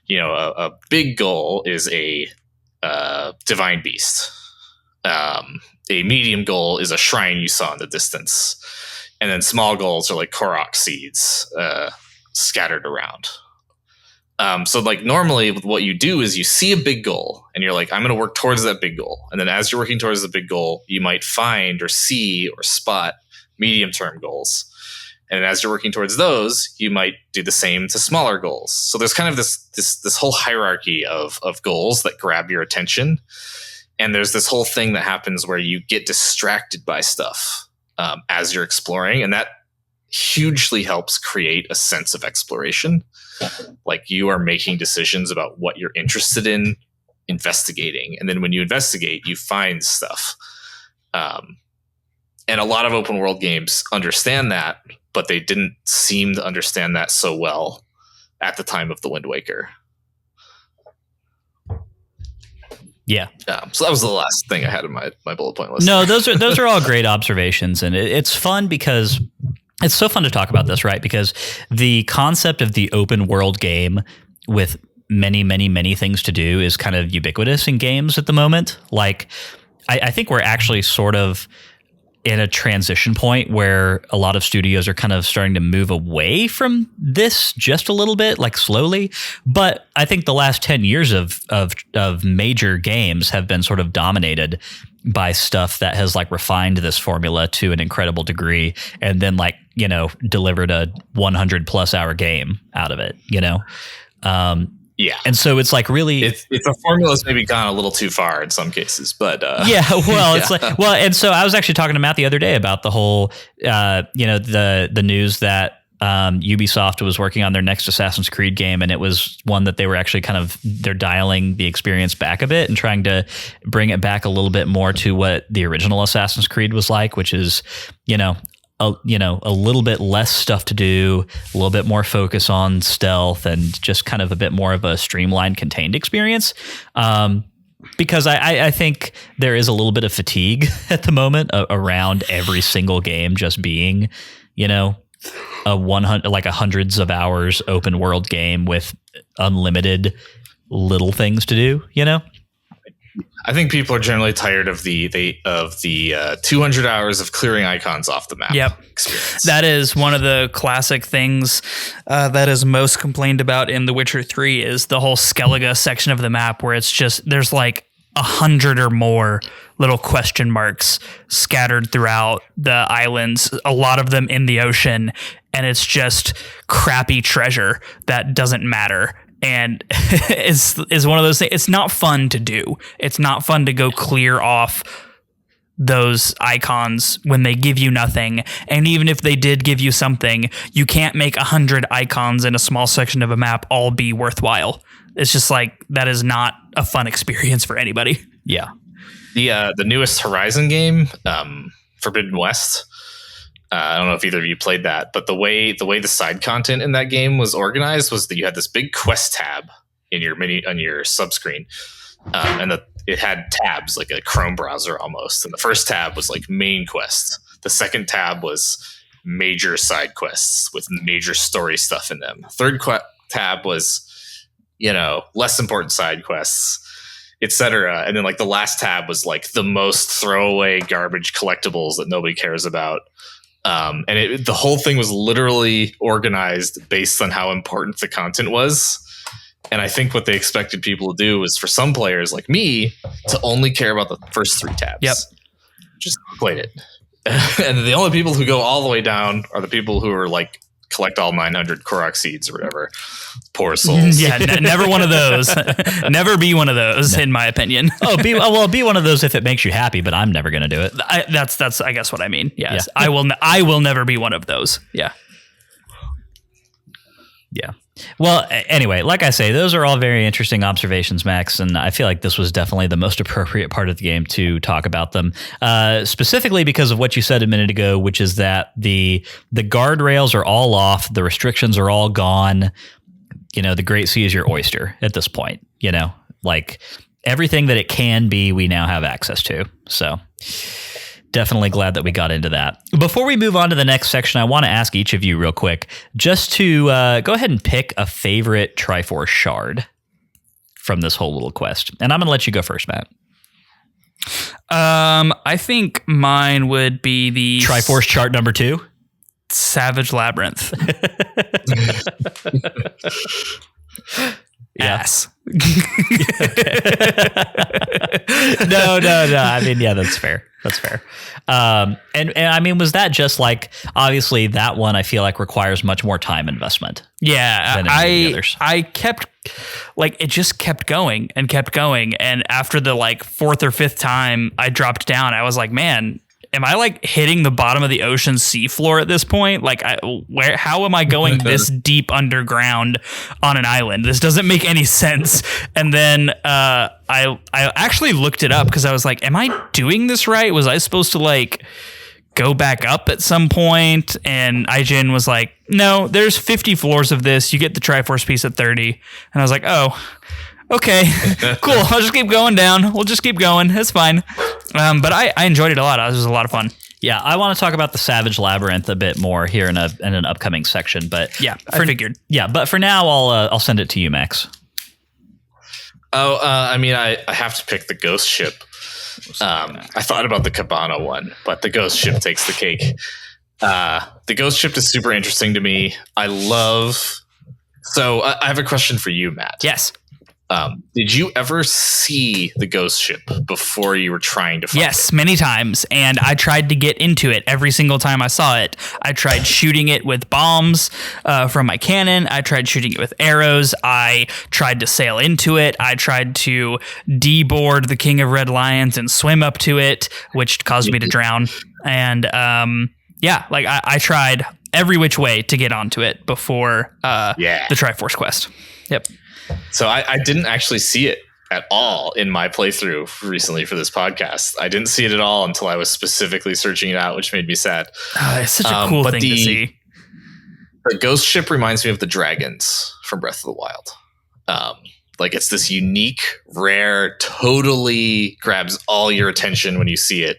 a big goal is a divine beast. A medium goal is a shrine you saw in the distance. And then small goals are like Korok seeds scattered around. So like normally what you do is you see a big goal and you're like, I'm going to work towards that big goal. And then as you're working towards the big goal, you might find or see or spot medium-term goals. And as you're working towards those, you might do the same to smaller goals. So there's kind of this whole hierarchy of goals that grab your attention. And there's this whole thing that happens where you get distracted by stuff as you're exploring. And that hugely helps create a sense of exploration. Like you are making decisions about what you're interested in investigating. And then when you investigate, you find stuff. And a lot of open world games understand that, but they didn't seem to understand that so well at the time of the Wind Waker. Yeah. So that was the last thing I had in my bullet point list. No, those are all great observations, and it's fun because it's so fun to talk about this, right? Because the concept of the open world game with many, many, many things to do is kind of ubiquitous in games at the moment. Like, I think we're actually sort of in a transition point where a lot of studios are kind of starting to move away from this just a little bit, like slowly. But I think the last 10 years of major games have been sort of dominated by stuff that has like refined this formula to an incredible degree and then like, you know, delivered a 100+ hour game out of it, you know? Yeah. And so it's like really it's a formula's maybe gone a little too far in some cases, but yeah, well, it's like, well, and so I was actually talking to Matt the other day about the whole, you know, the news that Ubisoft was working on their next Assassin's Creed game, and it was one that they were actually they're dialing the experience back a bit and trying to bring it back a little bit more to what the original Assassin's Creed was like, which is, a little bit less stuff to do, a little bit more focus on stealth, and just kind of a bit more of a streamlined, contained experience. Because I think there is a little bit of fatigue at the moment around every single game just being, you know, a hundreds of hours open world game with unlimited little things to do, you know? I think people are generally tired of the 200 hours of clearing icons off the map. Yep. Experience. That is one of the classic things that is most complained about in The Witcher 3 is the whole Skellige section of the map where it's just, there's like 100 or more little question marks scattered throughout the islands, a lot of them in the ocean, and it's just crappy treasure that doesn't matter. And is one of those things. It's not fun to do. It's not fun to go clear off those icons when they give you nothing. And even if they did give you something, you can't make 100 icons in a small section of a map all be worthwhile. It's just like, that is not a fun experience for anybody. Yeah. The newest Horizon game, Forbidden West. I don't know if either of you played that, but the way the side content in that game was organized was that you had this big quest tab in your on your subscreen, and it had tabs like a Chrome browser almost. And the first tab was like main quest. The second tab was major side quests with major story stuff in them. Third tab was, you know, less important side quests, etc. And then like the last tab was like the most throwaway garbage collectibles that nobody cares about. And the whole thing was literally organized based on how important the content was. And I think what they expected people to do was, for some players like me, to only care about the first 3 tabs. Yep. Just played it. And the only people who go all the way down are the people who are like, collect all 900 Korok seeds or whatever. Poor souls. Yeah, never one of those. Never be one of those, in my opinion. Be one of those if it makes you happy, but I'm never going to do it. That's I guess what I mean. Yes, yeah. I will never be one of those. Yeah. Yeah. Well, anyway, like I say, those are all very interesting observations, Max, and I feel like this was definitely the most appropriate part of the game to talk about them, specifically because of what you said a minute ago, which is that the guardrails are all off, the restrictions are all gone. You know, the Great Sea is your oyster at this point. You know, like everything that it can be, we now have access to. So definitely glad that we got into that. Before we move on to the next section, I want to ask each of you real quick just to go ahead and pick a favorite Triforce shard from this whole little quest. And I'm going to let you go first, Matt. I think mine would be the Triforce chart number 2. Savage Labyrinth. Ass. No. I mean, yeah, that's fair. And I mean, was that just like, obviously that one I feel like requires much more time investment. Yeah, than any of the others. I kept like it just kept going and kept going, and after the like fourth or fifth time I dropped down, I was like, man, am I like hitting the bottom of the ocean seafloor at this point? Like, how am I going this deep underground on an island? This doesn't make any sense. And then I actually looked it up because I was like, am I doing this right? Was I supposed to like go back up at some point? And IGN was like, no, there's 50 floors of this. You get the Triforce piece at 30. And I was like, oh, okay, cool. I'll just keep going down. We'll just keep going. It's fine. But I enjoyed it a lot. It was a lot of fun. Yeah, I want to talk about the Savage Labyrinth a bit more here in an upcoming section. But yeah, I figured. Yeah, but for now, I'll send it to you, Max. I mean, I have to pick the Ghost Ship. I thought about the Cabana one, but the Ghost Ship takes the cake. The Ghost Ship is super interesting to me. I have a question for you, Matt. Yes. Did you ever see the Ghost Ship before you were trying to find it? Yes, many times. And I tried to get into it every single time I saw it. I tried shooting it with bombs from my cannon. I tried shooting it with arrows. I tried to sail into it. I tried to deboard the King of Red Lions and swim up to it, which caused me to drown. And I tried every which way to get onto it before the Triforce quest. Yep. So I didn't actually see it at all in my playthrough recently for this podcast. I didn't see it at all until I was specifically searching it out, which made me sad. It's such a cool thing to see. The Ghost Ship reminds me of the dragons from Breath of the Wild. Like it's this unique, rare, totally grabs all your attention when you see it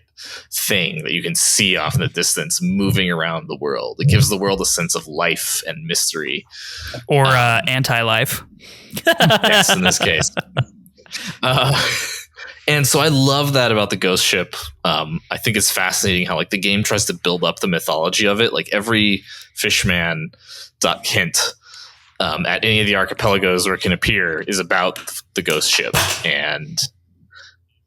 thing that you can see off in the distance moving around the world. It gives the world a sense of life and mystery. Or anti-life. Yes, in this case. And so I love that about the Ghost Ship. I think it's fascinating how like the game tries to build up the mythology of it. Like every fishman hint at any of the archipelagos where it can appear is about the Ghost Ship. And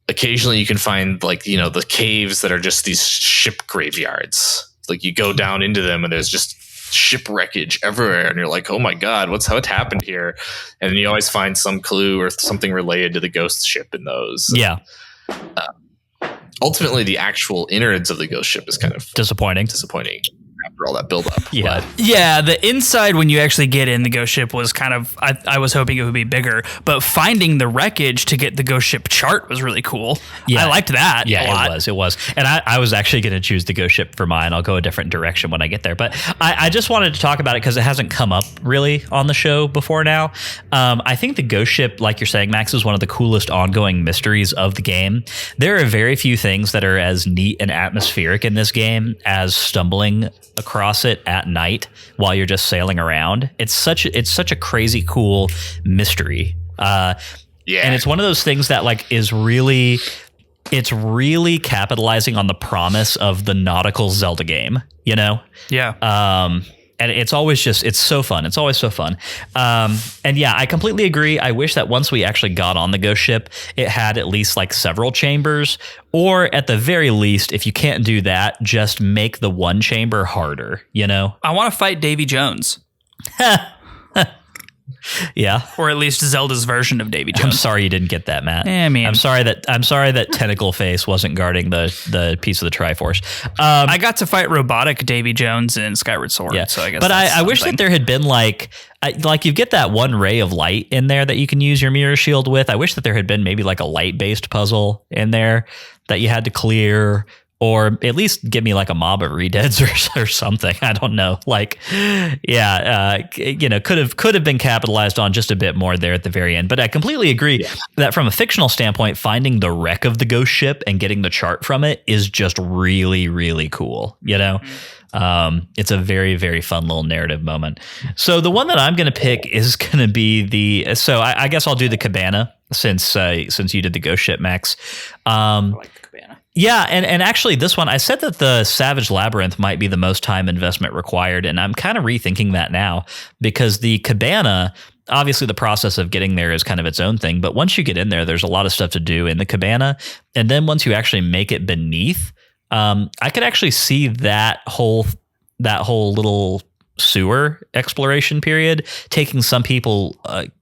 occasionally you can find like, you know, the caves that are just these ship graveyards. Like you go down into them and there's just ship wreckage everywhere. And you're like, oh my God, how it happened here? And then you always find some clue or something related to the Ghost Ship in those. Yeah. Ultimately, the actual innards of the Ghost Ship is kind of disappointing after all that buildup. Yeah. But yeah, the inside when you actually get in the Ghost Ship was kind of, I was hoping it would be bigger, but finding the wreckage to get the Ghost Ship chart was really cool. Yeah. I liked that a lot. It was. And I was actually going to choose the Ghost Ship for mine. I'll go a different direction when I get there. But I just wanted to talk about it because it hasn't come up really on the show before now. I think the Ghost Ship, like you're saying, Max, is one of the coolest ongoing mysteries of the game. There are very few things that are as neat and atmospheric in this game as stumbling across it at night while you're just sailing around. It's such a crazy cool mystery. And it's one of those things that like it's really capitalizing on the promise of the nautical Zelda game, you know? Yeah. And it's always it's so fun. It's always so fun. And yeah, I completely agree. I wish that once we actually got on the Ghost Ship, it had at least like several chambers, or at the very least, if you can't do that, just make the one chamber harder, you know? I want to fight Davy Jones. Yeah, or at least Zelda's version of Davy Jones. I'm sorry you didn't get that, Matt. I mean, I'm sorry that Tentacle Face wasn't guarding the piece of the Triforce. I got to fight robotic Davy Jones in Skyward Sword. Yeah, so I guess. But I wish that there had been like you get that one ray of light in there that you can use your mirror shield with. I wish that there had been maybe like a light based puzzle in there that you had to clear. Or at least give me like a mob of redeads or something. I don't know. Like, could have been capitalized on just a bit more there at the very end. But I completely agree that from a fictional standpoint, finding the wreck of the Ghost Ship and getting the chart from it is just really, really cool. You know, it's a very, very fun little narrative moment. So the one that I'm going to pick is going to be I guess I'll do the Cabana since you did the Ghost Ship, Max. I like the Cabana. Yeah, and actually this one, I said that the Savage Labyrinth might be the most time investment required, and I'm kind of rethinking that now because the cabana, obviously the process of getting there is kind of its own thing, but once you get in there, there's a lot of stuff to do in the cabana, and then once you actually make it beneath, I could actually see that whole little sewer exploration period taking some people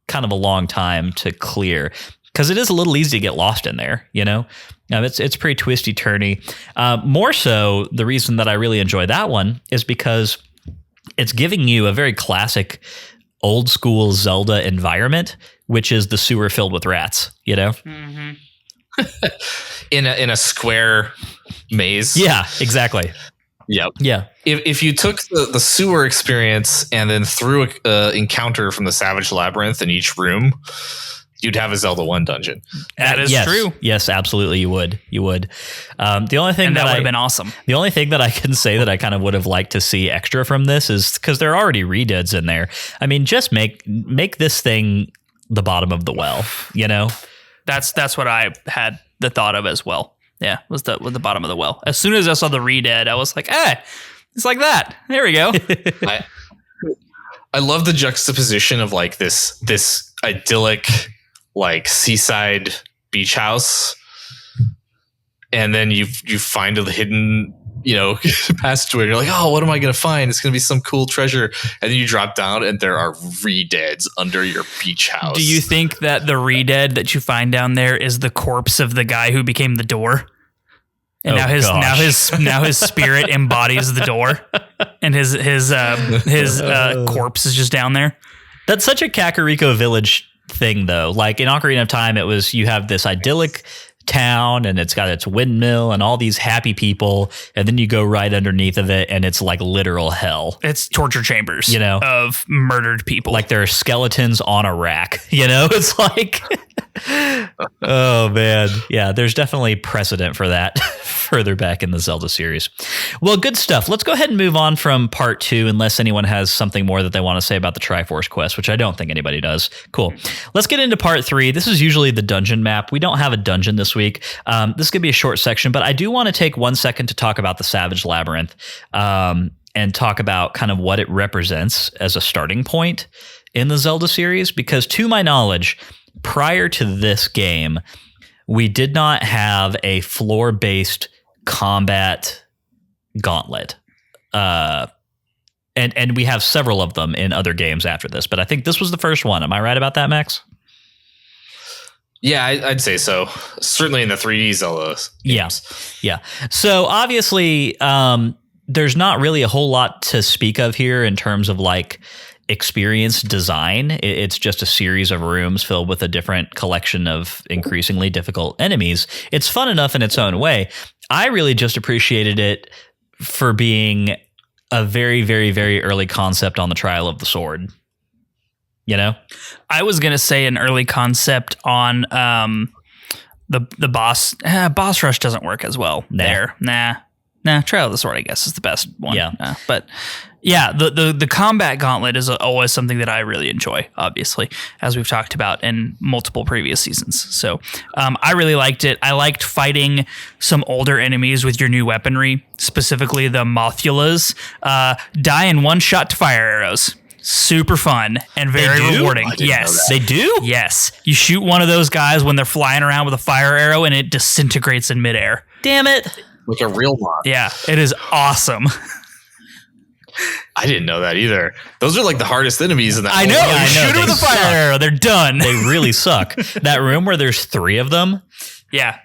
kind of a long time to clear. Because it is a little easy to get lost in there, you know? It's pretty twisty turny. More so, the reason that I really enjoy that one is because it's giving you a very classic old school Zelda environment, which is the sewer filled with rats, you know? Mm-hmm. in a square maze. Yeah, exactly. Yep. Yeah. If you took the sewer experience and then threw a encounter from the Savage Labyrinth in each room, you'd have a Zelda 1 dungeon. That is true. Yes, absolutely. You would. The only thing that would have been awesome. The only thing that I can say that I kind of would have liked to see extra from this is because there are already rededs in there. I mean, just make this thing the bottom of the well. You know, that's what I had the thought of as well. Yeah, was the bottom of the well. As soon as I saw the reded, I was like, it's like that. There we go. I love the juxtaposition of like this idyllic, like seaside beach house, and then you find a hidden, you know, passageway. You're like, oh, what am I gonna find? It's gonna be some cool treasure, and then you drop down, and there are rededs under your beach house. Do you think that the reded that you find down there is the corpse of the guy who became the door? And now his spirit embodies the door, and his corpse is just down there. That's such a Kakariko Village thing, though. Like in Ocarina of Time, it was you have this idyllic town, and it's got its windmill and all these happy people, and then you go right underneath of it, and it's like literal hell. It's torture chambers, you know, of murdered people. Like there are skeletons on a rack. You know, it's like. Oh man, yeah, there's definitely precedent for that further back in the Zelda series. Well, good stuff. Let's go ahead and move on from part 2 unless anyone has something more that they want to say about the Triforce quest, which I don't think anybody does. Cool. Let's get into part 3. This is usually the dungeon map. We don't have a dungeon this week. This could be a short section, but I do want to take 1 second to talk about the Savage Labyrinth and talk about kind of what it represents as a starting point in the Zelda series, because to my knowledge, prior to this game, we did not have a floor-based combat gauntlet. And we have several of them in other games after this, but I think this was the first one. Am I right about that, Max? Yeah, I'd say so. Certainly in the 3D Zelda games. Yeah. So obviously, there's not really a whole lot to speak of here in terms of like experience design. It's just a series of rooms filled with a different collection of increasingly difficult enemies. It's fun enough in its own way. I really just appreciated it for being a very, very, very early concept on the Trial of the Sword. You know? I was going to say an early concept on the boss. Boss rush doesn't work as well there. Nah, Trial of the Sword, I guess, is the best one. Yeah. But yeah, the combat gauntlet is always something that I really enjoy, obviously, as we've talked about in multiple previous seasons. So I really liked it. I liked fighting some older enemies with your new weaponry, specifically the Mothulas. Die in one shot to fire arrows. Super fun and very rewarding. Yes. They do? Yes. You shoot one of those guys when they're flying around with a fire arrow and it disintegrates in midair. Damn it. Like a real mod. Yeah, it is awesome. I didn't know that either. Those are like the hardest enemies in that. I know. I know. Shoot them with a fire arrow. They're done. They really suck. That room where there's 3 of them. Yeah.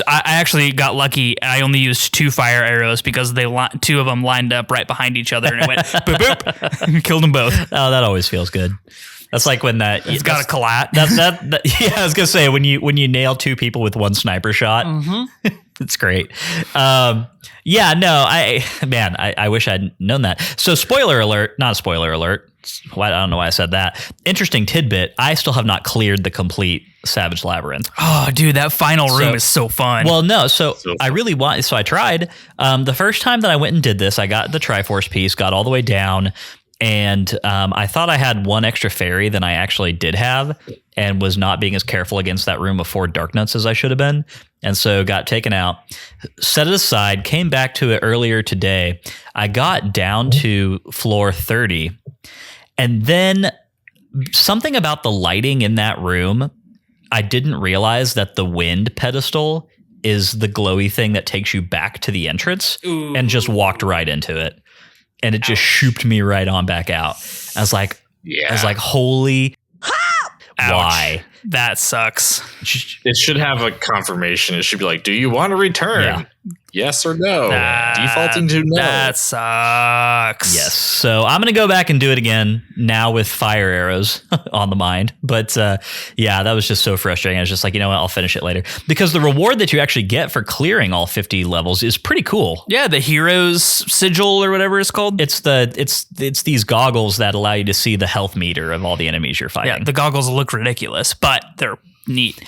I actually got lucky. I only used 2 fire arrows because 2 of them lined up right behind each other and it went boop boop and killed them both. Oh, that always feels good. That's like when it's got a collat. That yeah, I was gonna say when you nail 2 people with 1 sniper shot. Mm-hmm. It's great. Yeah, no, I wish I'd known that. So spoiler alert, not a spoiler alert. I don't know why I said that. Interesting tidbit. I still have not cleared the complete Savage Labyrinth. Oh, dude, that final room is so fun. Well, no, so I really so I tried. The first time that I went and did this, I got the Triforce piece, got all the way down. And I thought I had one extra fairy than I actually did have, and was not being as careful against that room of 4 dark nuts as I should have been. And so got taken out, set it aside, came back to it earlier today. I got down to floor 30, and then something about the lighting in that room, I didn't realize that the wind pedestal is the glowy thing that takes you back to the entrance. Ooh. And just walked right into it. And it just shooped me right on back out. I was like, holy, why? That sucks. It should have a confirmation. It should be like, do you want to return? Yeah. Yes or no? Defaulting to no. That sucks. Yes. So I'm going to go back and do it again now with fire arrows on the mind. But yeah, that was just so frustrating. I was just like, you know what? I'll finish it later. Because the reward that you actually get for clearing all 50 levels is pretty cool. Yeah, the hero's sigil or whatever it's called. It's these goggles that allow you to see the health meter of all the enemies you're fighting. Yeah, the goggles look ridiculous, but they're neat.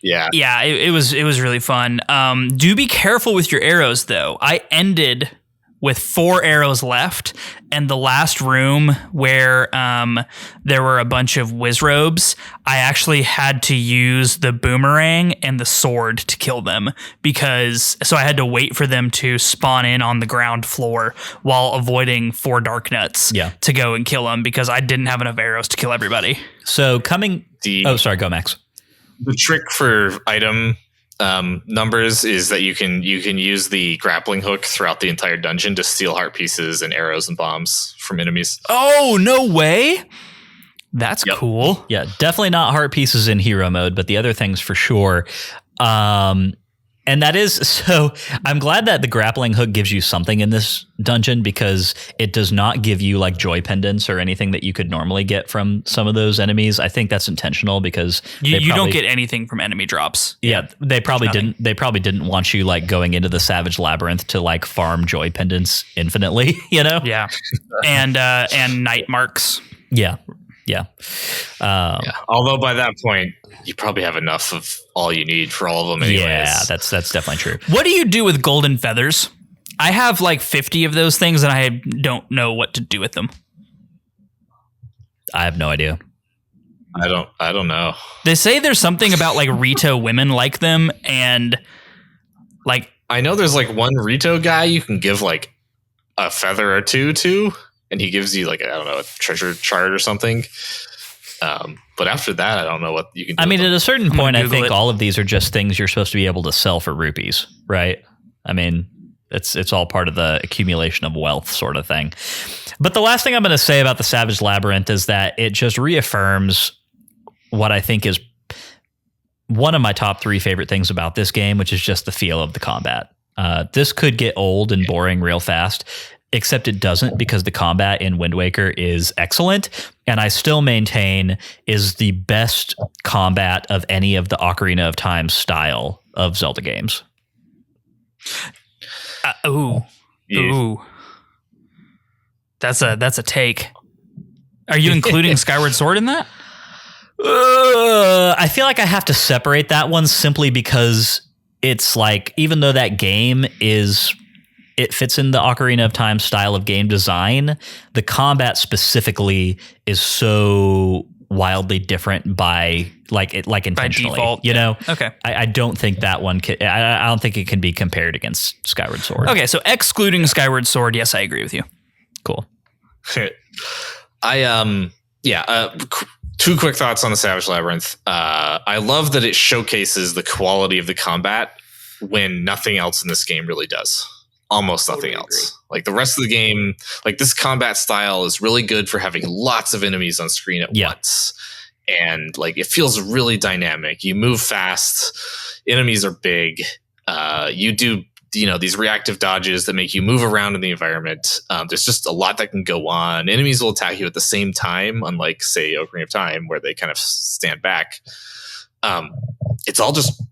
It was really fun. Do be careful with your arrows though. I ended with 4 arrows left, and the last room where there were a bunch of wizrobes, I actually had to use the boomerang and the sword to kill them, so I had to wait for them to spawn in on the ground floor while avoiding 4 dark nuts to go and kill them, because I didn't have enough arrows to kill everybody. So go Max. The trick for item numbers is that you can use the grappling hook throughout the entire dungeon to steal heart pieces and arrows and bombs from enemies. Oh, no way. That's cool. Yeah, definitely not heart pieces in hero mode, but the other things for sure. And that is, so I'm glad that the grappling hook gives you something in this dungeon, because it does not give you like joy pendants or anything that you could normally get from some of those enemies. I think that's intentional, because you don't get anything from enemy drops. Yeah, they probably didn't want you like going into the Savage Labyrinth to like farm joy pendants infinitely, you know? Yeah. And night marks. Yeah. Although by that point, you probably have enough of all you need for all of them anyways. Yeah, that's definitely true. What do you do with golden feathers? I have like 50 of those things, and I don't know what to do with them. I have no idea. I don't know. They say there's something about like Rito women like them, and like I know there's like one Rito guy you can give like a feather or 2 to, and he gives you like, I don't know, a treasure chart or something. But after that, I don't know what you can do. I mean, at a certain point, I think it. all of these are just things you're supposed to be able to sell for rupees, right? I mean, it's all part of the accumulation of wealth sort of thing. But the last thing I'm going to say about the Savage Labyrinth is that it just reaffirms what I think is one of my top 3 favorite things about this game, which is just the feel of the combat. This could get old and boring real fast, except it doesn't, because the combat in Wind Waker is excellent, and I still maintain is the best combat of any of the Ocarina of Time style of Zelda games. Ooh. That's a take. Are you including Skyward Sword in that? I feel like I have to separate that one, simply because it's like, even though that game it fits in the Ocarina of Time style of game design, the combat specifically is so wildly different by intentionally, by default, you know? Okay. I don't think that one I don't think it can be compared against Skyward Sword. Okay, so excluding Skyward Sword, yes, I agree with you. Cool. 2 quick thoughts on the Savage Labyrinth. I love that it showcases the quality of the combat when nothing else in this game really does. Almost nothing else. Like the rest of the game, like this combat style is really good for having lots of enemies on screen at once. And like it feels really dynamic. You move fast, enemies are big. You do these reactive dodges that make you move around in the environment. There's just a lot that can go on. Enemies will attack you at the same time, unlike say Ocarina of Time, where they kind of stand back. It's all just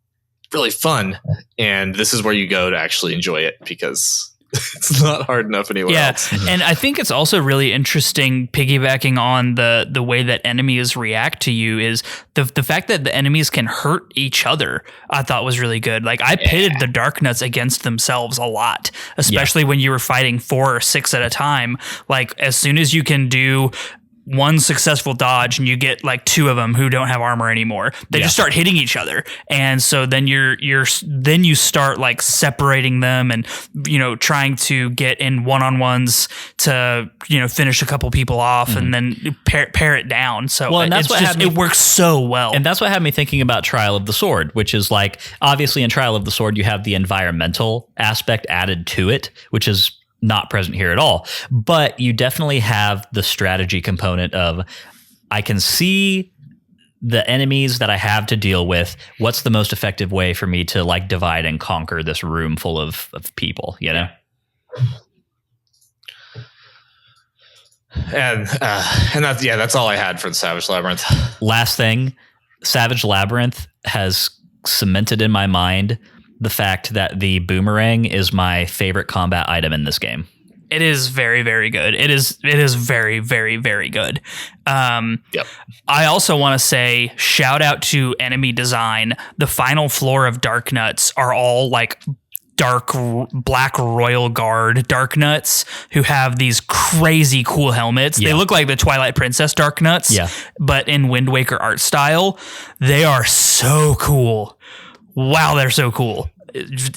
really fun, and this is where you go to actually enjoy it, because It's not hard enough anywhere else. And I think it's also really interesting, piggybacking on the way that enemies react to you, is the fact that the enemies can hurt each other. I thought was really good. Like I pitted the Dark Nuts against themselves a lot, especially when you were fighting 4 or 6 at a time. Like as soon as you can do one successful dodge and you get like 2 of them who don't have armor anymore, they just start hitting each other. And so then you start like separating them and, trying to get in one-on-ones to, finish a couple people off and then pare it down. So and that's it works so well. And that's what had me thinking about Trial of the Sword, which is like, obviously in Trial of the Sword, you have the environmental aspect added to it, which is not present here at all. But you definitely have the strategy component of, I can see the enemies that I have to deal with. What's the most effective way for me to like divide and conquer this room full of people, And that's all I had for the Savage Labyrinth. Last thing, Savage Labyrinth has cemented in my mind the fact that the boomerang is my favorite combat item in this game. It is very, very good. It is very, very, very good. Yep. I also want to say shout out to enemy design. The final floor of Dark Nuts are all like dark black Royal Guard Dark Nuts who have these crazy cool helmets. They look like the Twilight Princess Dark Nuts, but in Wind Waker art style. They are so cool. Wow, they're so cool.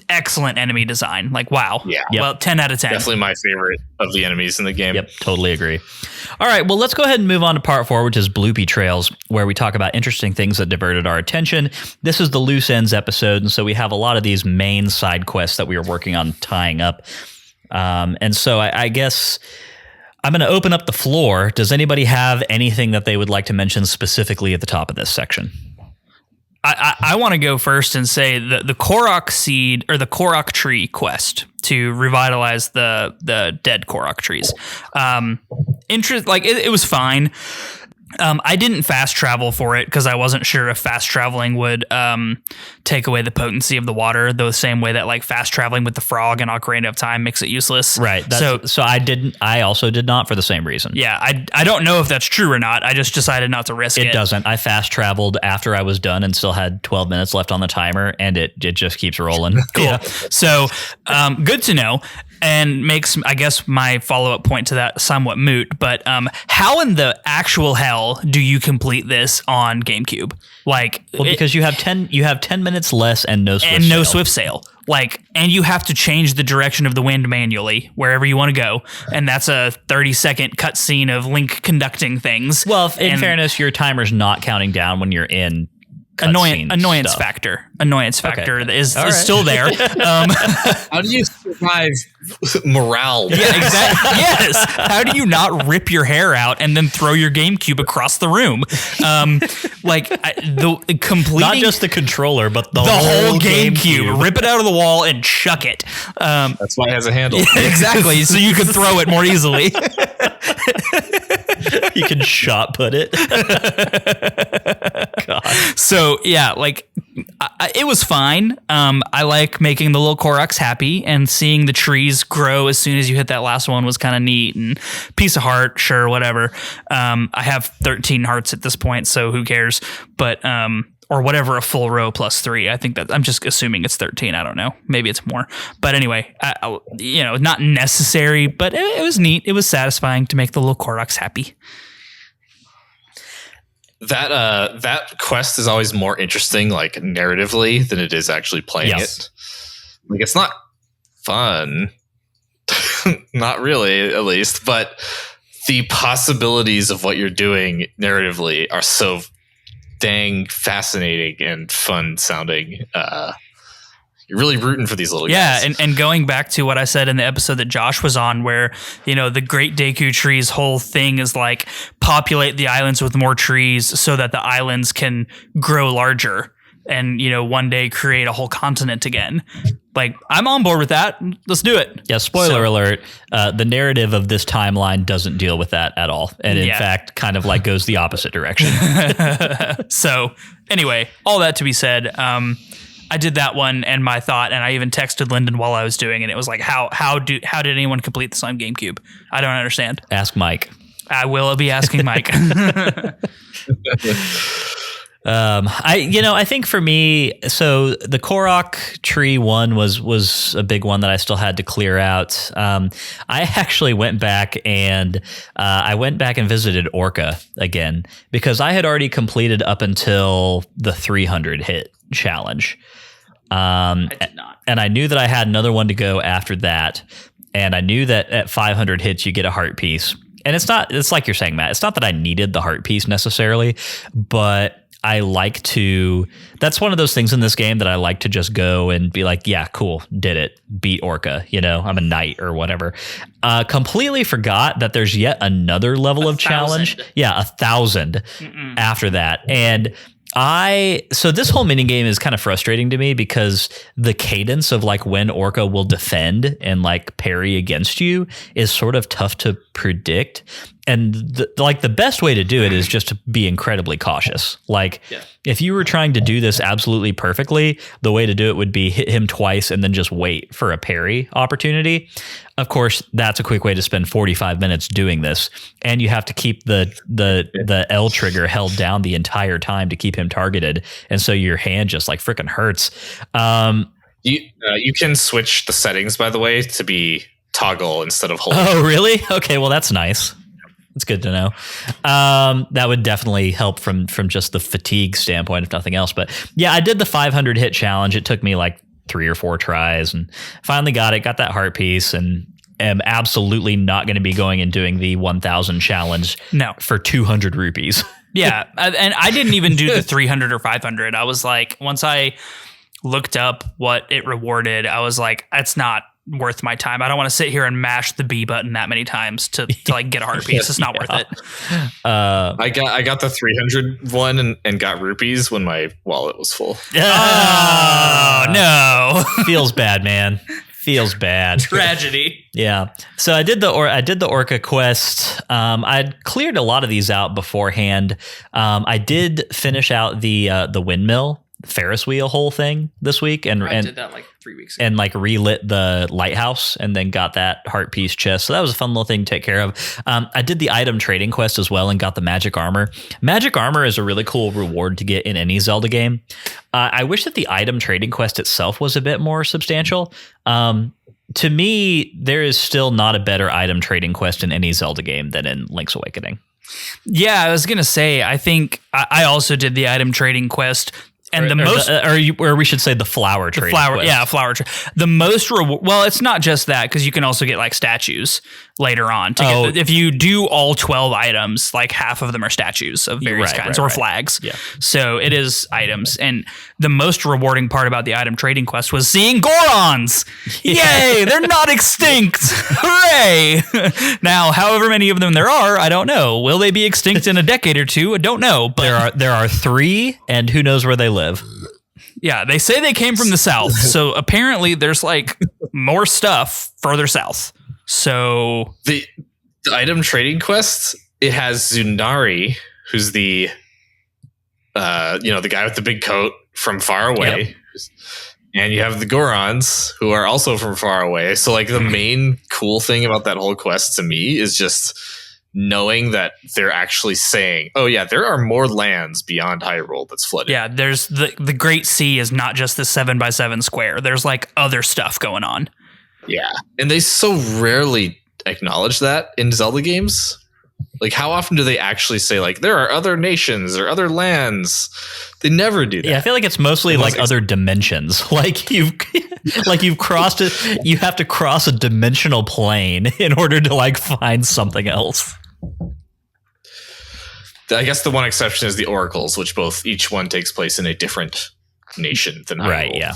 Excellent enemy design. Like, wow. Yeah. Well, 10 out of 10. Definitely my favorite of the enemies in the game. Yep, totally agree. All right, well, let's go ahead and move on to part 4, which is Bloopy Trails, where we talk about interesting things that diverted our attention. This is the loose ends episode, and so we have a lot of these main side quests that we are working on tying up. And so I guess I'm going to open up the floor. Does anybody have anything that they would like to mention specifically at the top of this section? I want to go first and say the Korok seed or the Korok tree quest to revitalize the dead Korok trees. It was fine. I didn't fast travel for it because I wasn't sure if fast traveling would take away the potency of the water, the same way that like fast traveling with the frog and Ocarina of Time makes it useless. Right. So I also did not for the same reason. Yeah. I don't know if that's true or not. I just decided not to risk it. It doesn't. I fast traveled after I was done and still had 12 minutes left on the timer, and it just keeps rolling. Cool. Yeah. So good to know. And makes, I guess, my follow-up point to that somewhat moot. But how in the actual hell do you complete this on GameCube? Because you have 10 minutes less and no swift sail. And you have to change the direction of the wind manually wherever you want to go, and that's a 30-second cutscene of Link conducting things. Well, in fairness, your timer's not counting down when you're in. Annoyance factor is still there. How do you survive morale? Yeah, exactly. Yes. How do you not rip your hair out and then throw your GameCube across the room? Completing not just the controller, but the whole GameCube. Rip it out of the wall and chuck it. That's why it has a handle. Yeah, exactly. So you can throw it more easily. You can shot put it. God. So yeah, it was fine. I like making the little Koroks happy, and seeing the trees grow as soon as you hit that last one was kind of neat. And piece of heart, sure, whatever. I have 13 hearts at this point, so who cares? But or whatever, a full row plus 3. I think that I'm just assuming it's 13. I don't know. Maybe it's more. But anyway, not necessary, but it was neat. It was satisfying to make the little Koroks happy. That quest is always more interesting, narratively, than it is actually playing it. It's not fun, not really, at least. But the possibilities of what you're doing narratively are so dang fascinating and fun sounding. You're really rooting for these little guys. Yeah, and going back to what I said in the episode that Josh was on, where, the Great Deku Tree's whole thing is populate the islands with more trees so that the islands can grow larger and, one day create a whole continent again. I'm on board with that. Let's do it. Yeah, spoiler alert, the narrative of this timeline doesn't deal with that at all. And in fact, kind of goes the opposite direction. So anyway, all that to be said, I did that one and my thought, and I even texted Lyndon while I was doing it. It was like, how did anyone complete this on GameCube? I don't understand. Ask Mike. I will be asking Mike. I think for me, so the Korok tree one was a big one that I still had to clear out. I actually went back and visited Orca again because I had already completed up until the 300 hit challenge. I did not. And I knew that I had another one to go after that. And I knew that at 500 hits, you get a heart piece. And it's like you're saying, Matt, it's not that I needed the heart piece necessarily, but I like to, that's one of those things in this game that I like to just go and be like, yeah, cool, did it, beat Orca, I'm a knight or whatever. Completely forgot that there's yet another level of challenge. Yeah, 1,000 after that. And so this whole minigame is kind of frustrating to me because the cadence of like when Orca will defend and like parry against you is sort of tough to predict. And the best way to do it is just to be incredibly cautious. Like if you were trying to do this absolutely perfectly, the way to do it would be hit him twice and then just wait for a parry opportunity. Of course, that's a quick way to spend 45 minutes doing this. And you have to keep the L trigger held down the entire time to keep him targeted. And so your hand just like freaking hurts. You can switch the settings, by the way, to be toggle instead of hold. Oh, really? Okay, well, that's nice. It's good to know. That would definitely help from just the fatigue standpoint, if nothing else. But yeah, I did the 500 hit challenge. It took me like 3 or 4 tries and finally got that heart piece, and am absolutely not going to be going and doing the 1,000 challenge for 200 rupees. Yeah. And I didn't even do the 300 or 500. I was like, once I looked up what it rewarded, I was like, that's not worth my time. I don't want to sit here and mash the B button that many times to like get a heart piece. It's not worth it. I got the 300 one and got rupees when my wallet was full. Oh no. Feels bad, man. Feels bad. Tragedy. Yeah. So I did the Orca quest. I'd cleared a lot of these out beforehand. I did finish out the windmill Ferris wheel whole thing this week, and did that like 3 weeks ago. And like relit the lighthouse and then got that heart piece chest. So that was a fun little thing to take care of. I did the item trading quest as well and got the magic armor. Magic armor is a really cool reward to get in any Zelda game. I wish that the item trading quest itself was a bit more substantial. To me, there is still not a better item trading quest in any Zelda game than in Link's Awakening. Yeah, I was going to say, I think I also did the item trading quest. And or we should say the flower trade. Flower trade. The most reward. Well, it's not just that, because you can also get like statues later on. If you do all 12 items, like half of them are statues of various kinds or flags. Yeah. So it is items. And the most rewarding part about the item trading quest was seeing Gorons. Yeah. Yay! They're not extinct. Hooray! Now, however many of them there are, I don't know. Will they be extinct in a decade or two? I don't know. But there are 3, and who knows where they live. Yeah, they say they came from the south, so apparently there's like more stuff further south. So the item trading quest, it has Zunari, who's the the guy with the big coat from far away. Yep. And you have the Gorons, who are also from far away. So like the main cool thing about that whole quest to me is just knowing that they're actually saying, oh yeah, there are more lands beyond Hyrule that's flooded. Yeah, there's the Great Sea is not just the 7x7 square. There's like other stuff going on. Yeah. And they so rarely acknowledge that in Zelda games. Like, how often do they actually say, like, there are other nations or other lands? They never do that. Yeah, I feel like it's mostly like other dimensions. Like you've crossed it. You have to cross a dimensional plane in order to like find something else. I guess the one exception is the oracles, which each one takes place in a different nation than Hyrule. Right, yeah.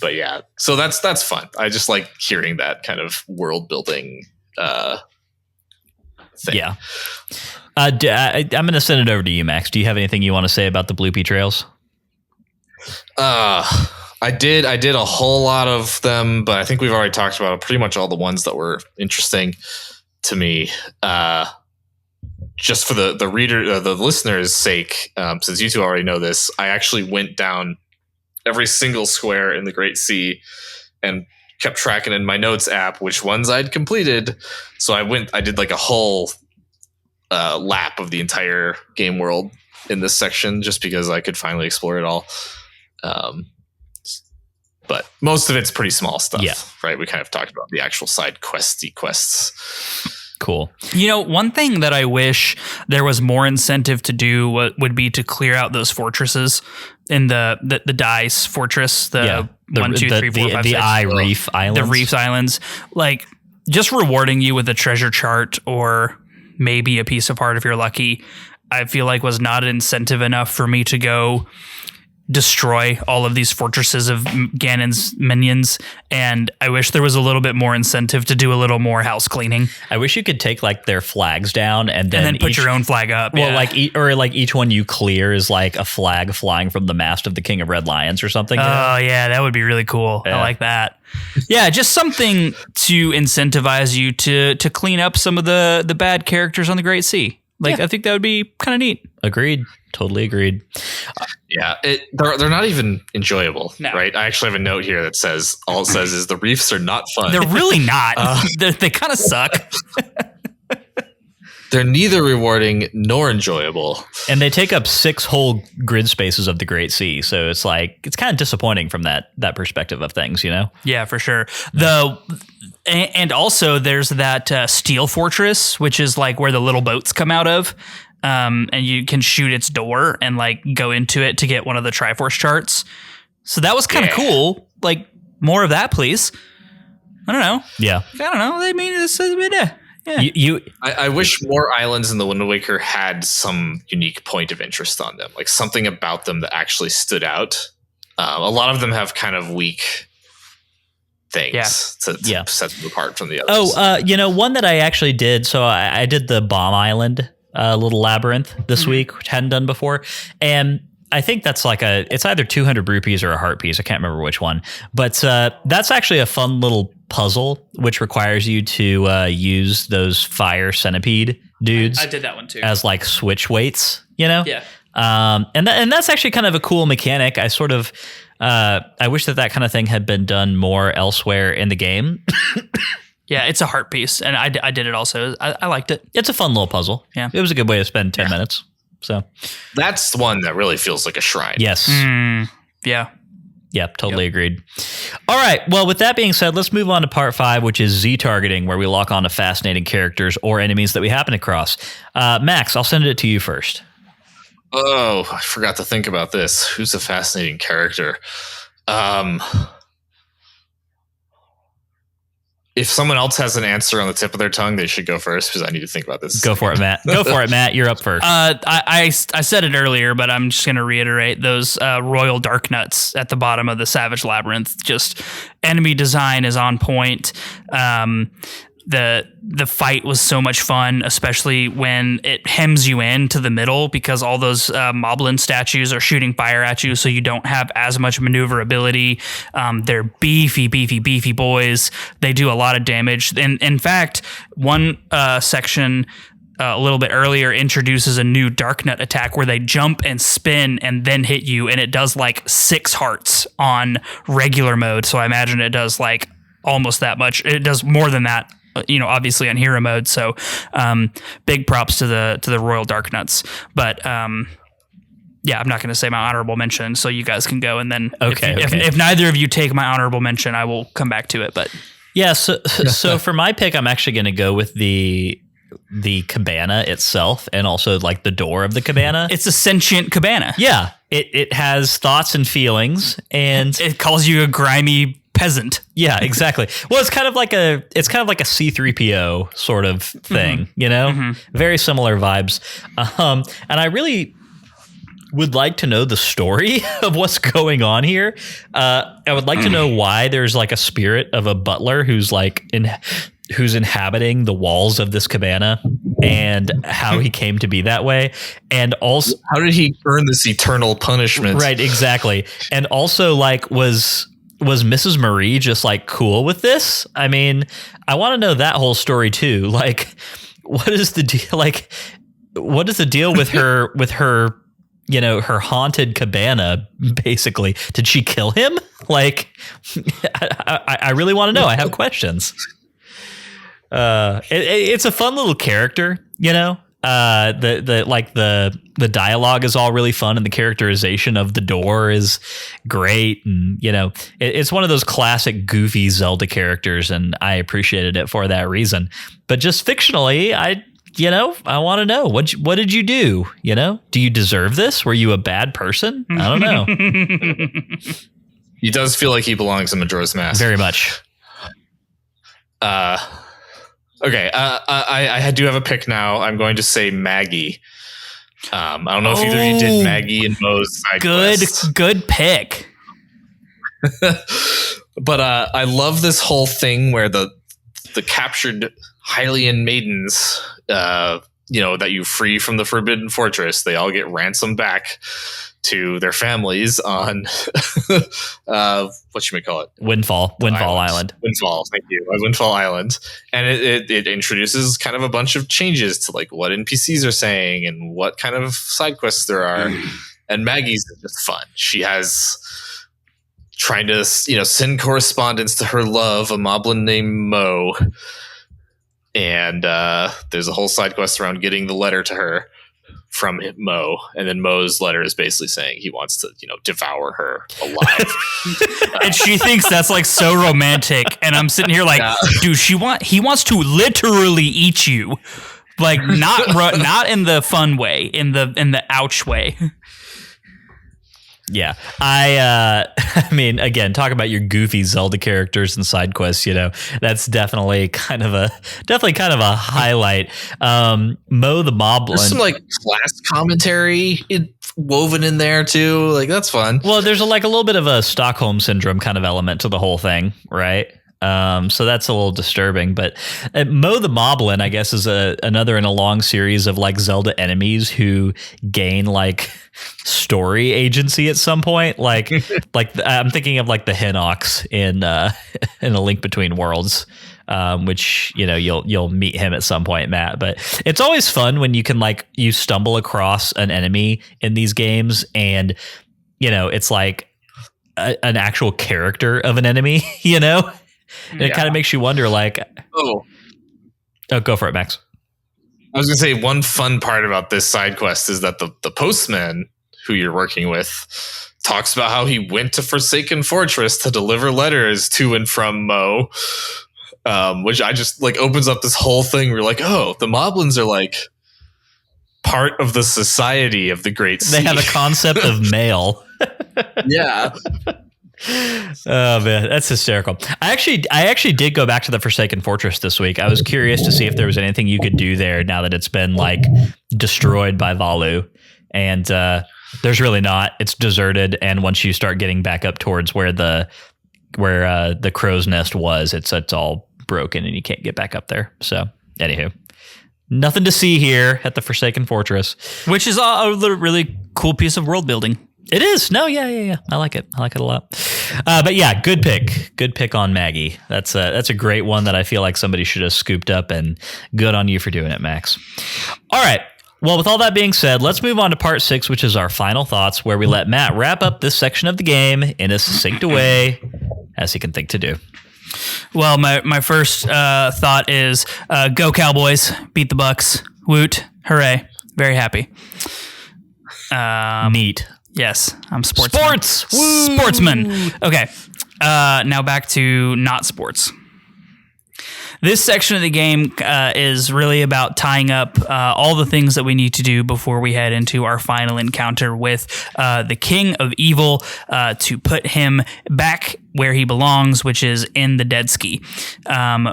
But yeah, so that's fun. I just like hearing that kind of world building thing. Yeah. I'm going to send it over to you, Max. Do you have anything you want to say about the Bloopy Trails? I did a whole lot of them, but I think we've already talked about pretty much all the ones that were interesting to me. Just for the reader, the listener's sake, since you two already know this, I actually went down every single square in the Great Sea and kept tracking in my notes app which ones I'd completed. So I did like a whole lap of the entire game world in this section just because I could finally explore it all. But most of it's pretty small stuff, right? We kind of talked about the actual side quests. Cool. You know, one thing that I wish there was more incentive to do would be to clear out those fortresses in the Dice Fortress, the 1, 2, 3, 4, 5, 6, the Eye Reef Islands. The Reef Islands. Like, just rewarding you with a treasure chart or maybe a piece of art if you're lucky, I feel like was not an incentive enough for me to go destroy all of these fortresses of Ganon's minions, and I wish there was a little bit more incentive to do a little more house cleaning. I wish you could take like their flags down and then put your own flag up. Well, like each one you clear is like a flag flying from the mast of the King of Red Lions or something. Oh yeah, that would be really cool. Yeah. I like that. Yeah, just something to incentivize you to clean up some of the bad characters on the Great Sea. Like, I think that would be kind of neat. Agreed. Totally agreed. Yeah, they're not even enjoyable, right? I actually have a note here that says, all it says is the reefs are not fun. They're really not. They kind of suck. They're neither rewarding nor enjoyable. And they take up 6 whole grid spaces of the Great Sea. So it's like, it's kind of disappointing from that perspective of things, you know? Yeah, for sure. And also there's that steel fortress, which is like where the little boats come out of. And you can shoot its door and like go into it to get one of the Triforce charts. So that was kind of cool. Like, more of that, please. I don't know. Yeah. I don't know. I mean, yeah. I wish more islands in the Wind Waker had some unique point of interest on them, like something about them that actually stood out. A lot of them have kind of weak things to set them apart from the others. One that I actually did. So I did the Bomb Island little labyrinth this week, which hadn't done before. And I think that's like it's either 200 rupees or a heart piece. I can't remember which one, but that's actually a fun little puzzle, which requires you to use those fire centipede dudes. I did that one too. As like switch weights, you know? Yeah. And that's actually kind of a cool mechanic. I sort of, I wish that kind of thing had been done more elsewhere in the game. Yeah, it's a heart piece, and I did it also. I liked it. It's a fun little puzzle. Yeah. It was a good way to spend 10 minutes. So that's the one that really feels like a shrine. Yes. Yeah. Yep, totally agreed. All right. Well, with that being said, let's move on to part 5, which is Z targeting, where we lock on to fascinating characters or enemies that we happen across. Max, I'll send it to you first. Oh, I forgot to think about this. Who's a fascinating character? If someone else has an answer on the tip of their tongue, they should go first because I need to think about this. Go for it, Matt. Go for it, Matt. You're up first. I said it earlier, but I'm just going to reiterate those royal dark nuts at the bottom of the Savage Labyrinth. Just enemy design is on point. The fight was so much fun, especially when it hems you in to the middle because all those Moblin statues are shooting fire at you, so you don't have as much maneuverability. They're beefy boys. They do a lot of damage. And in fact, one section a little bit earlier introduces a new Dark Nut attack where they jump and spin and then hit you, and it does like 6 hearts on regular mode. So I imagine it does like almost that much. It does more than that, obviously on hero mode. So big props to the Royal Dark Nuts. But yeah, I'm not going to say my honorable mention, so you guys can go. And then if neither of you take my honorable mention, I will come back to it. But yeah, so for my pick, I'm actually going to go with the cabana itself and also like the door of the cabana. It's a sentient cabana. Yeah, it has thoughts and feelings, and it calls you a grimy peasant. Yeah, exactly. Well, it's kind of like a C-3PO sort of thing, Very similar vibes. And I really would like to know the story of what's going on here. I would like to know why there's like a spirit of a butler who's like who's inhabiting the walls of this cabana and how he came to be that way. And also, how did he earn this eternal punishment? Right, exactly. And also, like, was Mrs. Marie just like cool with this? I mean, I want to know that whole story too. Like, what is the deal? Like, what is the deal with her her haunted cabana, basically. Did she kill him? Like, I really want to know. I have questions. It's a fun little character, the dialogue is all really fun, and the characterization of the door is great, and it's one of those classic goofy Zelda characters, and I appreciated it for that reason. But just fictionally, I want to know what did you do? Do you deserve this? Were you a bad person? I don't know. He does feel like he belongs in Majora's Mask. Very much. Okay, I do have a pick now. I'm going to say Maggie. I don't know if either of you did Maggie and Mo's side quests. Good pick. But I love this whole thing where the captured Hylian maidens, that you free from the Forbidden Fortress, they all get ransomed back to their families on what you may call it, Windfall Island. Windfall, thank you, Windfall Island, and it introduces kind of a bunch of changes to like what NPCs are saying and what kind of side quests there are. And Maggie's just fun. She has trying to send correspondence to her love, a moblin named Mo, and there's a whole side quest around getting the letter to her from Mo, and then Mo's letter is basically saying he wants to, devour her alive. And she thinks that's like so romantic, and I'm sitting here like, dude, he wants to literally eat you, like not in the fun way, in the ouch way. Yeah, I mean, again, talk about your goofy Zelda characters and side quests. That's definitely kind of a highlight. Mo the Moblin. There's some like class commentary woven in there too. Like that's fun. Well, there's a little bit of a Stockholm syndrome kind of element to the whole thing, right? So that's a little disturbing, but Mo the Moblin, I guess, is another in a long series of like Zelda enemies who gain like story agency at some point. Like I'm thinking of like the Hinox in A Link Between Worlds, which you'll meet him at some point, Matt. But it's always fun when you can you stumble across an enemy in these games, and it's like an actual character of an enemy, And it kind of makes you wonder, oh, go for it, Max. I was going to say one fun part about this side quest is that the postman who you're working with talks about how he went to Forsaken Fortress to deliver letters to and from Mo, which I just opens up this whole thing. We're like, oh, the Moblins are like part of the society of the Great Sea. They have a concept of mail. Yeah. Oh man, that's hysterical. I actually did go back to the Forsaken Fortress this week. I was curious to see if there was anything you could do there now that it's been destroyed by Valu, and there's really not. It's deserted, and once you start getting back up towards where the crow's nest was, it's all broken and you can't get back up there. So anywho, nothing to see here at the Forsaken Fortress, which is a really cool piece of world building. It is. No, yeah. I like it. I like it a lot. But yeah, good pick on Maggie. That's a great one that I feel like somebody should have scooped up, and good on you for doing it, Max. All right. Well, with all that being said, let's move on to part 6, which is our final thoughts, where we let Matt wrap up this section of the game in as succinct a way as he can think to do. Well, my first thought is go Cowboys, beat the Bucks, woot, hooray, very happy. Neat. Yes, I'm sportsman. Okay, now back to not sports. This section of the game is really about tying up all the things that we need to do before we head into our final encounter with the King of Evil to put him back where he belongs, which is in the Dead Ski.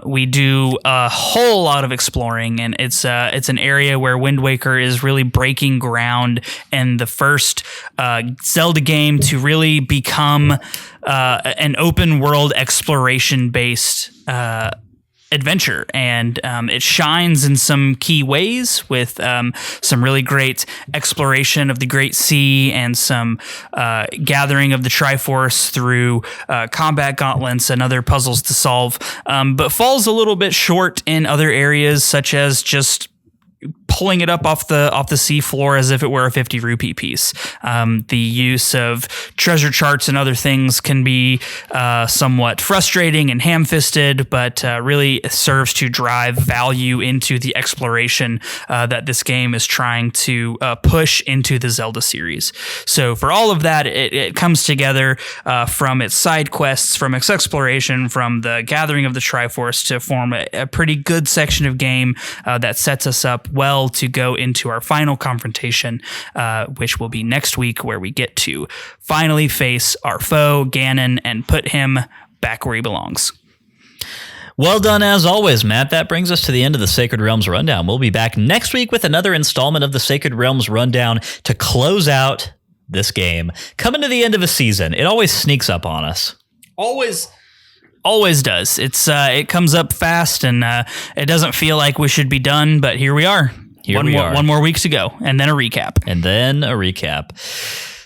We do a whole lot of exploring, and it's an area where Wind Waker is really breaking ground, and the first Zelda game to really become an open world exploration based adventure, and it shines in some key ways with some really great exploration of the Great Sea and some gathering of the Triforce through combat gauntlets and other puzzles to solve, but falls a little bit short in other areas, such as just pulling it up off the seafloor as if it were a 50 rupee piece. The use of treasure charts and other things can be somewhat frustrating and ham-fisted, but really serves to drive value into the exploration that this game is trying to push into the Zelda series. So for all of that, it comes together from its side quests, from its exploration, from the gathering of the Triforce to form a pretty good section of game that sets us up well to go into our final confrontation, which will be next week, where we get to finally face our foe, Ganon, and put him back where he belongs. Well done, as always, Matt. That brings us to the end of the Sacred Realms Rundown. We'll be back next week with another installment of the Sacred Realms Rundown to close out this game. Coming to the end of a season, it always sneaks up on us. Always does. It comes up fast, and it doesn't feel like we should be done, but here we are. One more week to go, and then a recap.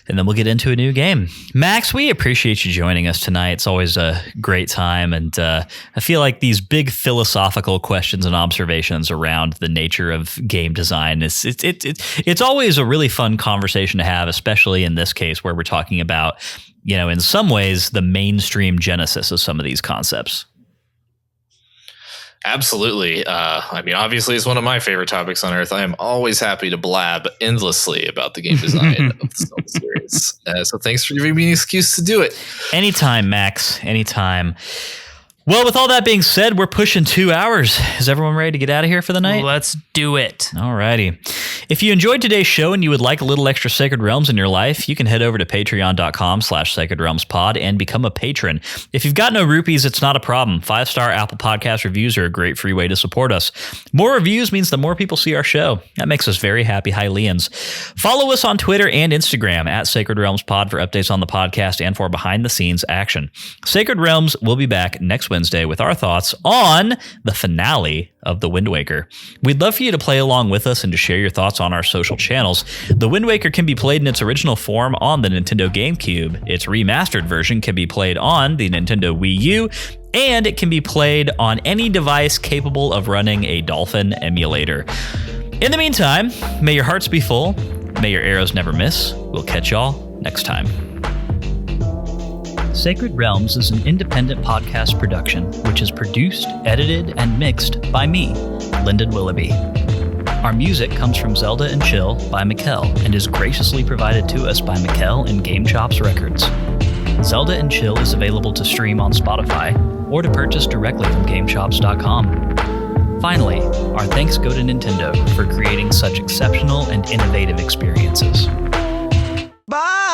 And then we'll get into a new game. Max, we appreciate you joining us tonight. It's always a great time, and I feel like these big philosophical questions and observations around the nature of game design, it's always a really fun conversation to have, especially in this case where we're talking about, in some ways, the mainstream genesis of some of these concepts. Absolutely. Obviously, it's one of my favorite topics on Earth. I am always happy to blab endlessly about the game design of the Zelda series. So thanks for giving me an excuse to do it. Anytime, Max. Anytime. Well, with all that being said, we're pushing 2 hours. Is everyone ready to get out of here for the night? Let's do it. Alrighty. If you enjoyed today's show and you would like a little extra Sacred Realms in your life, you can head over to patreon.com/sacredrealmspod and become a patron. If you've got no rupees, it's not a problem. 5-star Apple Podcast reviews are a great free way to support us. More reviews means the more people see our show. That makes us very happy Hylians. Follow us on Twitter and Instagram at Sacred Realms Pod for updates on the podcast and for behind-the-scenes action. Sacred Realms will be back next Wednesday with our thoughts on the finale of The Wind Waker. We'd love for you to play along with us and to share your thoughts on our social channels. The Wind Waker can be played in its original form on the Nintendo GameCube. Its remastered version can be played on the Nintendo Wii U, and it can be played on any device capable of running a Dolphin emulator. In the meantime, may your hearts be full, may your arrows never miss. We'll catch y'all next time. Sacred Realms is an independent podcast production, which is produced, edited, and mixed by me, Lyndon Willoughby. Our music comes from Zelda and Chill by Mikkel and is graciously provided to us by Mikkel and Game Chops Records. Zelda and Chill is available to stream on Spotify or to purchase directly from GameChops.com. Finally, our thanks go to Nintendo for creating such exceptional and innovative experiences. Bye!